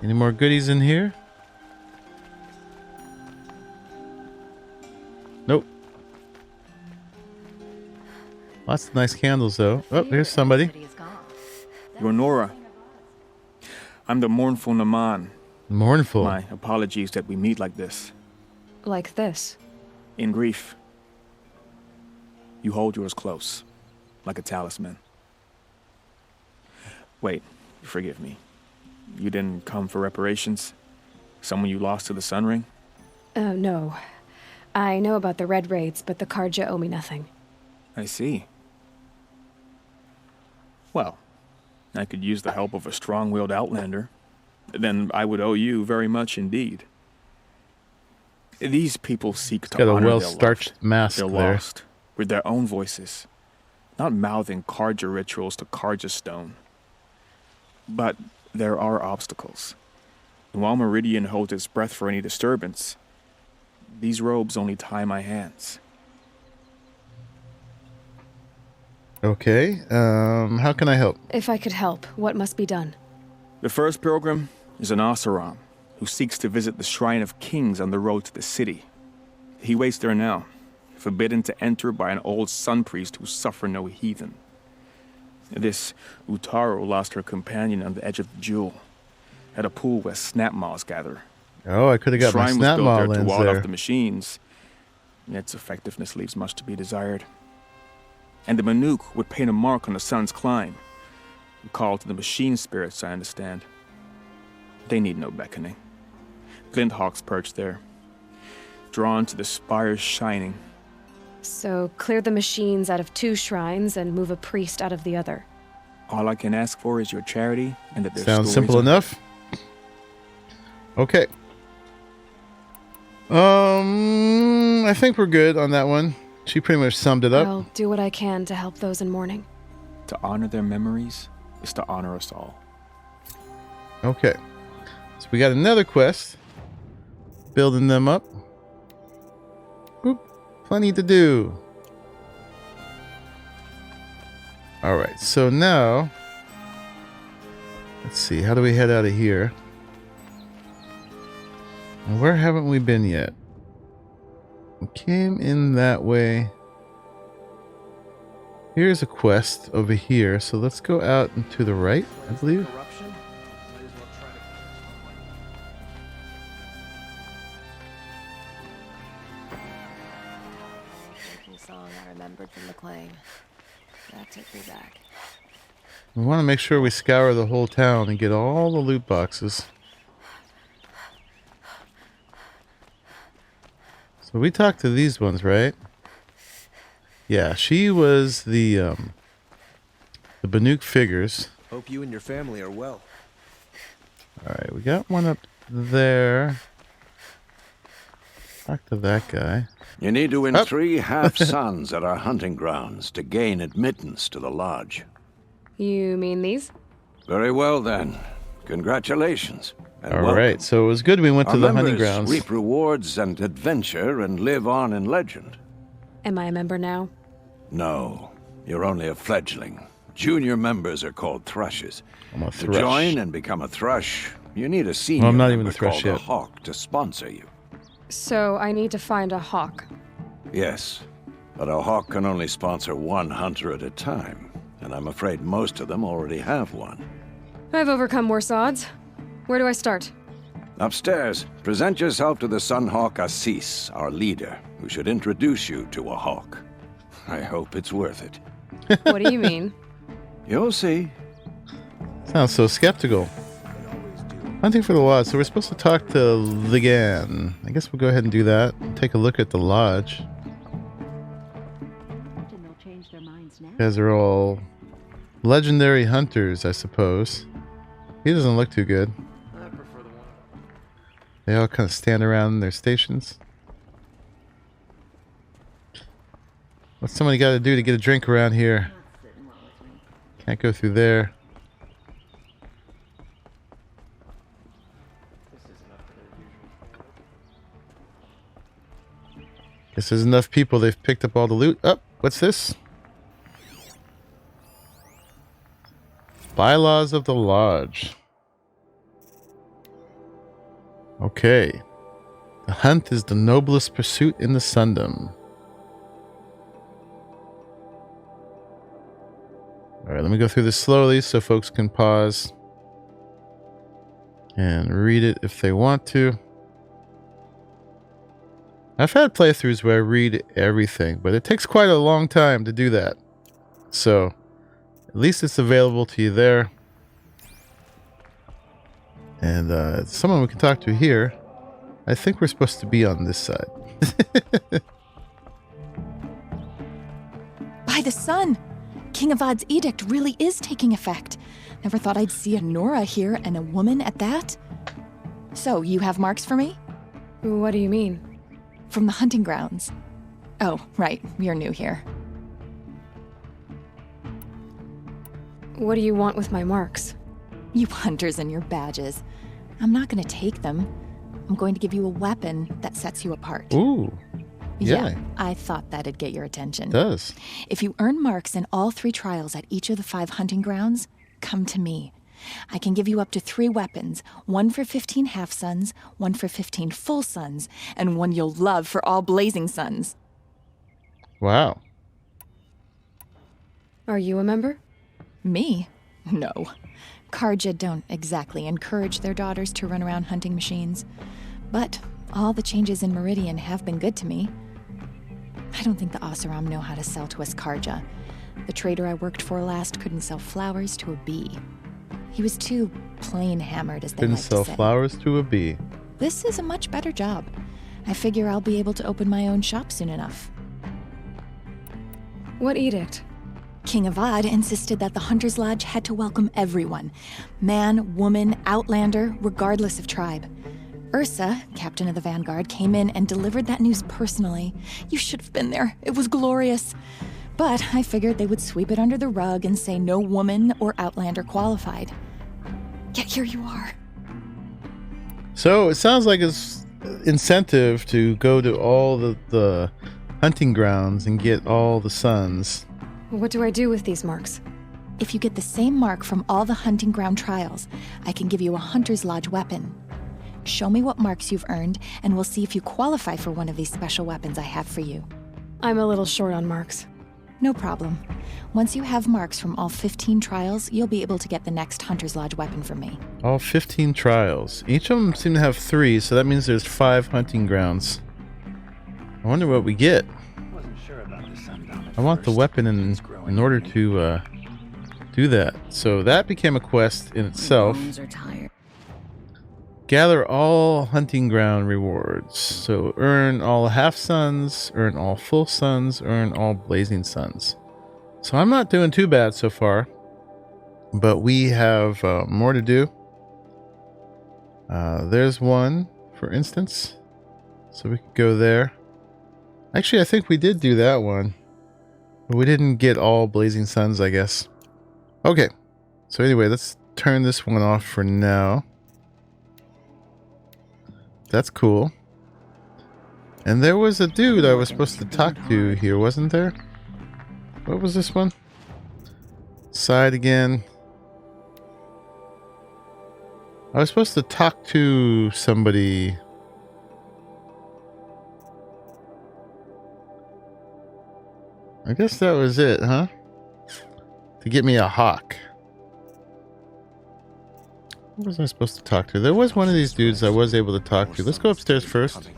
Speaker 1: Any more goodies in here? Nope. Lots of nice candles, though. Oh, there's somebody.
Speaker 14: You're Nora. I'm the mournful Naman.
Speaker 1: Mournful?
Speaker 14: My apologies that we meet like this.
Speaker 8: Like this?
Speaker 14: In grief. You hold yours close, like a talisman. Wait, forgive me. You didn't come for reparations? Someone you lost to the Sun Ring?
Speaker 8: No. I know about the Red Raids, but the Karja owe me nothing.
Speaker 14: I see. Well, I could use the help of a strong-willed outlander. Then I would owe you very much indeed. These people seek to
Speaker 1: got a
Speaker 14: honor
Speaker 1: well-starched
Speaker 14: their
Speaker 1: mask
Speaker 14: They're
Speaker 1: there.
Speaker 14: lost with their own voices, not mouthing Karja rituals to Karja stone. But there are obstacles. And while Meridian holds its breath for any disturbance, these robes only tie my hands.
Speaker 1: Okay, how can I help?
Speaker 8: If I could help, what must be done?
Speaker 14: The first pilgrim is an Oseram who seeks to visit the Shrine of Kings on the road to the city. He waits there now, forbidden to enter by an old sun priest who suffered no heathen. This Utaru lost her companion on the edge of the jewel, at a pool where snap maws gather.
Speaker 1: Oh, I could have got my
Speaker 14: Shrine was
Speaker 1: snap
Speaker 14: built
Speaker 1: maw
Speaker 14: there to
Speaker 1: lens
Speaker 14: ward
Speaker 1: there.
Speaker 14: off the machines. Its effectiveness leaves much to be desired. And the Manuk would paint a mark on the sun's climb, a call to the machine spirits, I understand. They need no beckoning. Glint hawks perch there, drawn to the spires shining.
Speaker 8: So, clear the machines out of 2 shrines and move a priest out of the other.
Speaker 14: All I can ask for is your charity and that their
Speaker 1: Sounds
Speaker 14: stories
Speaker 1: simple
Speaker 14: are-
Speaker 1: enough. Okay. I think we're good on that one. She pretty much summed it up.
Speaker 8: I'll do what I can to help those in mourning.
Speaker 14: To honor their memories is to honor us all.
Speaker 1: Okay. So we got another quest. Building them up. Oop. Plenty to do. Alright, so now... Let's see, how do we head out of here? And where haven't we been yet? We came in that way. Here's a quest over here, so let's go out and to the right, I believe.
Speaker 5: Song I remembered from the claim. That took me back.
Speaker 1: We want to make sure we scour the whole town and get all the loot boxes. So we talked to these ones, right? Yeah, she was the Banuk figures.
Speaker 2: Hope you and your family are well.
Speaker 1: Alright, we got one up there. Talk to that guy.
Speaker 6: You need to win 3 half-suns at our hunting grounds to gain admittance to the lodge.
Speaker 8: You mean these?
Speaker 6: Very well, then. Congratulations. And
Speaker 1: All
Speaker 6: welcome.
Speaker 1: right, so it was good we went to
Speaker 6: Our
Speaker 1: the hunting
Speaker 6: members
Speaker 1: grounds.
Speaker 6: reap rewards and adventure and live on in legend.
Speaker 8: Am I a member now?
Speaker 6: No, you're only a fledgling. Junior members are called thrushes.
Speaker 1: I'm a
Speaker 6: To
Speaker 1: thrush.
Speaker 6: join and become a thrush, you need a senior
Speaker 1: Well, I'm not even
Speaker 6: member
Speaker 1: a thrush
Speaker 6: called a
Speaker 1: yet.
Speaker 6: hawk to sponsor you.
Speaker 8: So, I need to find a hawk.
Speaker 6: Yes, but a hawk can only sponsor 1 hunter at a time, and I'm afraid most of them already have one.
Speaker 8: I've overcome worse odds. Where do I start?
Speaker 6: Upstairs, present yourself to the Sunhawk ASUS, our leader, who should introduce you to a hawk. I hope it's worth it.
Speaker 8: What do you mean?
Speaker 6: You'll see.
Speaker 1: Sounds so skeptical. Hunting for the lodge. So we're supposed to talk to Ligan. I guess we'll go ahead and do that. Take a look at the lodge. You guys are all legendary hunters, I suppose. He doesn't look too good.
Speaker 2: I prefer the one.
Speaker 1: They all kind of stand around their stations. What's somebody got to do to get a drink around here? Can't go through there. Guess there's enough people. They've picked up all the loot. Oh, what's this? Bylaws of the Lodge. Okay. The hunt is the noblest pursuit in the Sundom. Alright, let me go through this slowly so folks can pause and read it if they want to. I've had playthroughs where I read everything, but it takes quite a long time to do that. So, at least it's available to you there. And someone we can talk to here. I think we're supposed to be on this side.
Speaker 15: By the sun! King Avad's edict really is taking effect. Never thought I'd see a Nora here and a woman at that. So, you have marks for me?
Speaker 8: What do you mean?
Speaker 15: From the hunting grounds. Oh, right. You're new here.
Speaker 8: What do you want with my marks?
Speaker 15: You hunters and your badges. I'm not going to take them. I'm going to give you a weapon that sets you apart.
Speaker 1: Ooh.
Speaker 15: Yeah, I thought that'd get your attention.
Speaker 1: It does.
Speaker 15: If you earn marks in all 3 trials at each of the 5 hunting grounds, come to me. I can give you up to 3 weapons, 1 for 15 half-suns, 1 for 15 full suns, and 1 you'll love for all blazing suns.
Speaker 1: Wow.
Speaker 8: Are you a member?
Speaker 15: Me? No. Karja don't exactly encourage their daughters to run around hunting machines. But all the changes in Meridian have been good to me. I don't think the Oseram know how to sell to us Karja. The trader I worked for last couldn't sell flowers to a bee. He was too plain hammered, as they
Speaker 1: Couldn't
Speaker 15: like to
Speaker 1: sell
Speaker 15: say.
Speaker 1: flowers to a bee.
Speaker 15: This is a much better job. I figure I'll be able to open my own shop soon enough.
Speaker 8: What edict?
Speaker 15: King Avad insisted that the Hunter's Lodge had to welcome everyone. Man, woman, outlander, regardless of tribe. Ursa, captain of the Vanguard, came in and delivered that news personally. You should have been there. It was glorious. But I figured they would sweep it under the rug and say no woman or outlander qualified. Yet here you are.
Speaker 1: So it sounds like it's incentive to go to all the hunting grounds and get all the suns.
Speaker 8: What do I do with these marks?
Speaker 15: If you get the same mark from all the hunting ground trials, I can give you a Hunter's Lodge weapon. Show me what marks you've earned, and we'll see if you qualify for one of these special weapons I have for you.
Speaker 8: I'm a little short on marks.
Speaker 15: No problem. Once you have marks from all 15 trials, you'll be able to get the next Hunter's Lodge weapon from me.
Speaker 1: All 15 trials. Each of them seem to have 3, so that means there's 5 hunting grounds. I wonder what we get. I want the weapon in order to do that. So that became a quest in itself.
Speaker 5: Bones are tired.
Speaker 1: Gather all hunting ground rewards. So earn all half suns, earn all full suns, earn all blazing suns. So I'm not doing too bad so far, but we have more to do. There's one, for instance. So we could go there. Actually, I think we did do that one. But we didn't get all blazing suns, I guess. Okay. So anyway, let's turn this one off for now. That's cool. And there was a dude I was supposed to talk to here, wasn't there? What was this one? Side again. I was supposed to talk to somebody. I guess that was it, huh? To get me a hawk. Who was I supposed to talk to? There was one of these dudes I was able to talk to. Let's go upstairs first.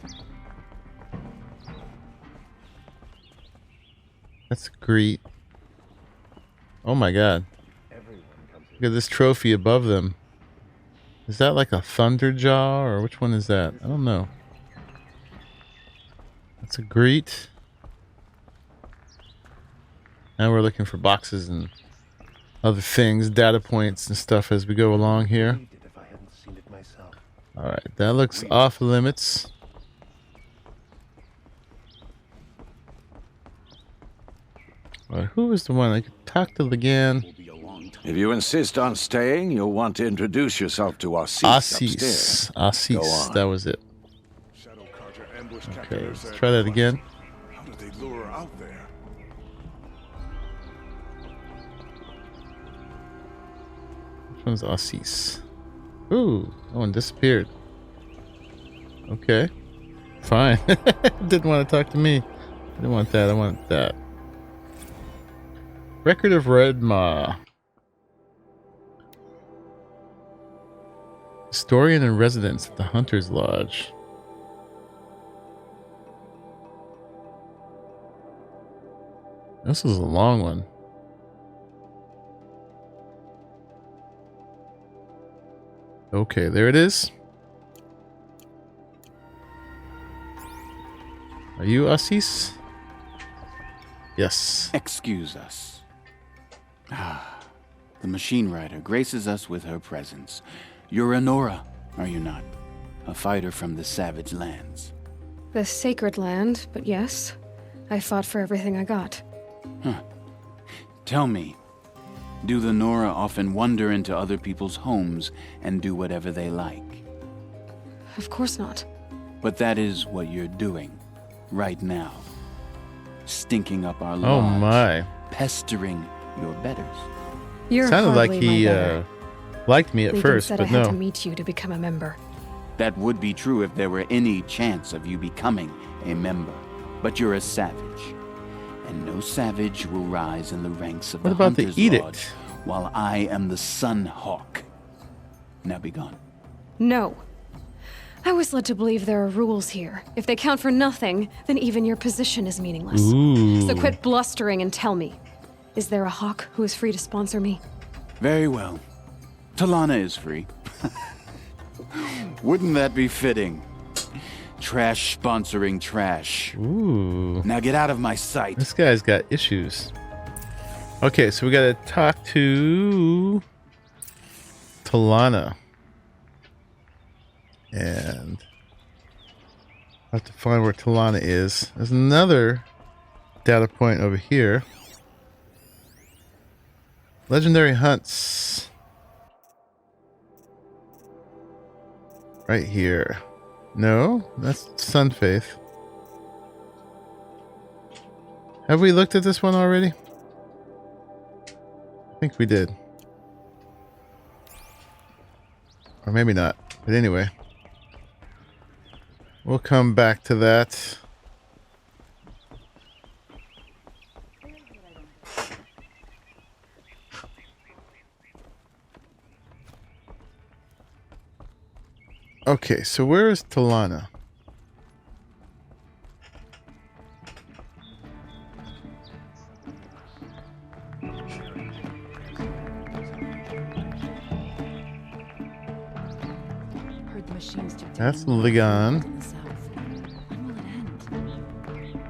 Speaker 1: Let's greet. Oh my god. Look at this trophy above them. Is that like a Thunderjaw, or which one is that? I don't know. That's a greet. Now we're looking for boxes and other things, data points and stuff as we go along here. Alright, that looks off limits. Alright, who was the one I could talk to again?
Speaker 16: If you insist on staying, you'll want to introduce yourself to ASUS upstairs.
Speaker 1: ASUS, that was it. Okay, let's try that again.
Speaker 4: How did they lure her out there?
Speaker 1: Which one's ASUS? Ooh, that one disappeared. Okay, fine. Didn't want to talk to me. I didn't want that, I want that. Record of Red Maw. Historian in residence at the Hunter's Lodge. This is a long one. Okay, there it is. Are you ASUS? Yes.
Speaker 17: Excuse us. The machine rider graces us with her presence. You're a Nora, are you not? A fighter from the savage lands.
Speaker 8: The sacred land, but yes. I fought for everything I got.
Speaker 17: Huh. Tell me, do the Nora often wander into other people's homes and do whatever they like?
Speaker 8: Of course not.
Speaker 17: But that is what you're doing, right now. Stinking up our lodge.
Speaker 1: Oh my.
Speaker 17: Pestering your betters.
Speaker 8: You're
Speaker 1: sounded like
Speaker 8: hardly
Speaker 1: he
Speaker 8: my better.
Speaker 1: liked me at
Speaker 8: Legion
Speaker 1: first,
Speaker 8: said
Speaker 1: but
Speaker 8: I had
Speaker 1: no.
Speaker 8: to meet you to become a member.
Speaker 17: That would be true if there were any chance of you becoming a member. But you're a savage. And no savage will rise in the ranks of
Speaker 1: What
Speaker 17: the
Speaker 1: about the
Speaker 17: Hunter's
Speaker 1: edict?
Speaker 17: Lodge while I am the Sun Hawk. Now be gone.
Speaker 8: No. I was led to believe there are rules here. If they count for nothing, then even your position is meaningless.
Speaker 1: Ooh.
Speaker 8: So quit blustering and tell me. Is there a hawk who is free to sponsor me?
Speaker 17: Very well. Talana is free. Wouldn't that be fitting? Trash sponsoring trash.
Speaker 1: Ooh.
Speaker 17: Now get out of my sight.
Speaker 1: This guy's got issues. Okay, so we gotta talk to Talana. And I have to find where Talana is. There's another data point over here. Legendary hunts. Right here. No, that's Sunfaith. Have we looked at this one already? I think we did. Or maybe not. But anyway. We'll come back to that. Okay, so where is Talana? That's Ligon.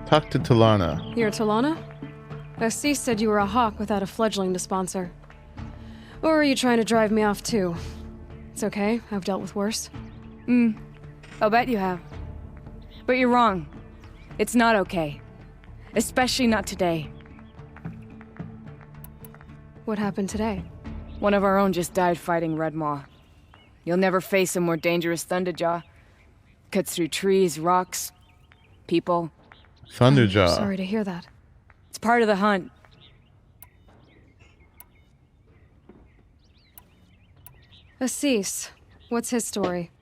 Speaker 1: Talk to Talana.
Speaker 8: You're Talana? ASUS said you were a hawk without a fledgling to sponsor. Or are you trying to drive me off too? It's okay, I've dealt with worse.
Speaker 18: I'll bet you have. But you're wrong. It's not okay. Especially not today.
Speaker 8: What happened today?
Speaker 18: One of our own just died fighting Red Maw. You'll never face a more dangerous Thunderjaw. Cuts through trees, rocks, people.
Speaker 1: Thunderjaw.
Speaker 8: Sorry to hear that.
Speaker 18: It's part of the hunt.
Speaker 8: ASUS, what's his story?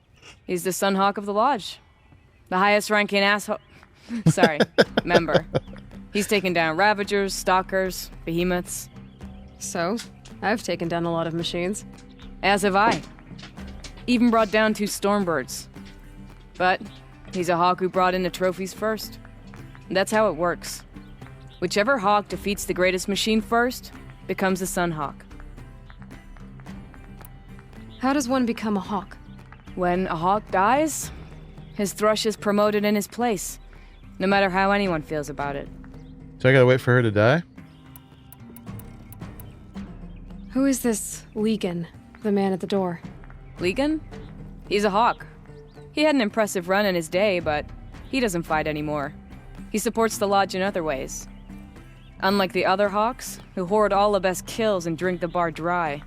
Speaker 18: He's the Sunhawk of the Lodge. The highest ranking asshole... Sorry, member. He's taken down Ravagers, Stalkers, Behemoths.
Speaker 8: So, I've taken down a lot of machines.
Speaker 18: As have I. Even brought down 2 Stormbirds. But he's a hawk who brought in the trophies first. That's how it works. Whichever hawk defeats the greatest machine first becomes the Sunhawk.
Speaker 8: How does one become a hawk?
Speaker 18: When a hawk dies, his thrush is promoted in his place, no matter how anyone feels about it.
Speaker 1: So I gotta wait for her to die?
Speaker 8: Who is this Legan, the man at the door?
Speaker 18: Legan? He's a hawk. He had an impressive run in his day, but he doesn't fight anymore. He supports the lodge in other ways. Unlike the other hawks, who hoard all the best kills and drink the bar dry.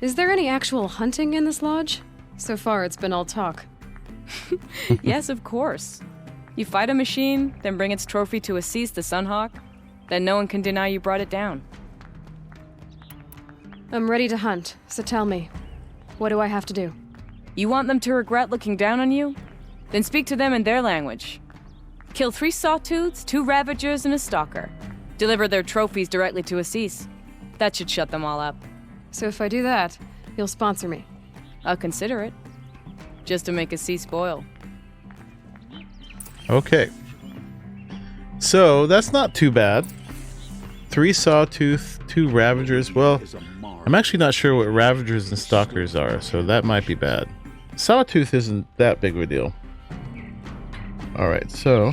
Speaker 8: Is there any actual hunting in this lodge? So far, it's been all talk.
Speaker 18: Yes, of course. You fight a machine, then bring its trophy to ASUS, the Sunhawk, then no one can deny you brought it down.
Speaker 8: I'm ready to hunt, so tell me, what do I have to do?
Speaker 18: You want them to regret looking down on you? Then speak to them in their language. Kill 3 sawtooths, 2 ravagers, and a stalker. Deliver their trophies directly to ASUS. That should shut them all up.
Speaker 8: So if I do that, you'll sponsor me?
Speaker 18: I'll consider it. Just to make ASUS boil.
Speaker 1: Okay. So, that's not too bad. 3 sawtooth, 2 ravagers. Well, I'm actually not sure what ravagers and stalkers are, so that might be bad. Sawtooth isn't that big of a deal. Alright, so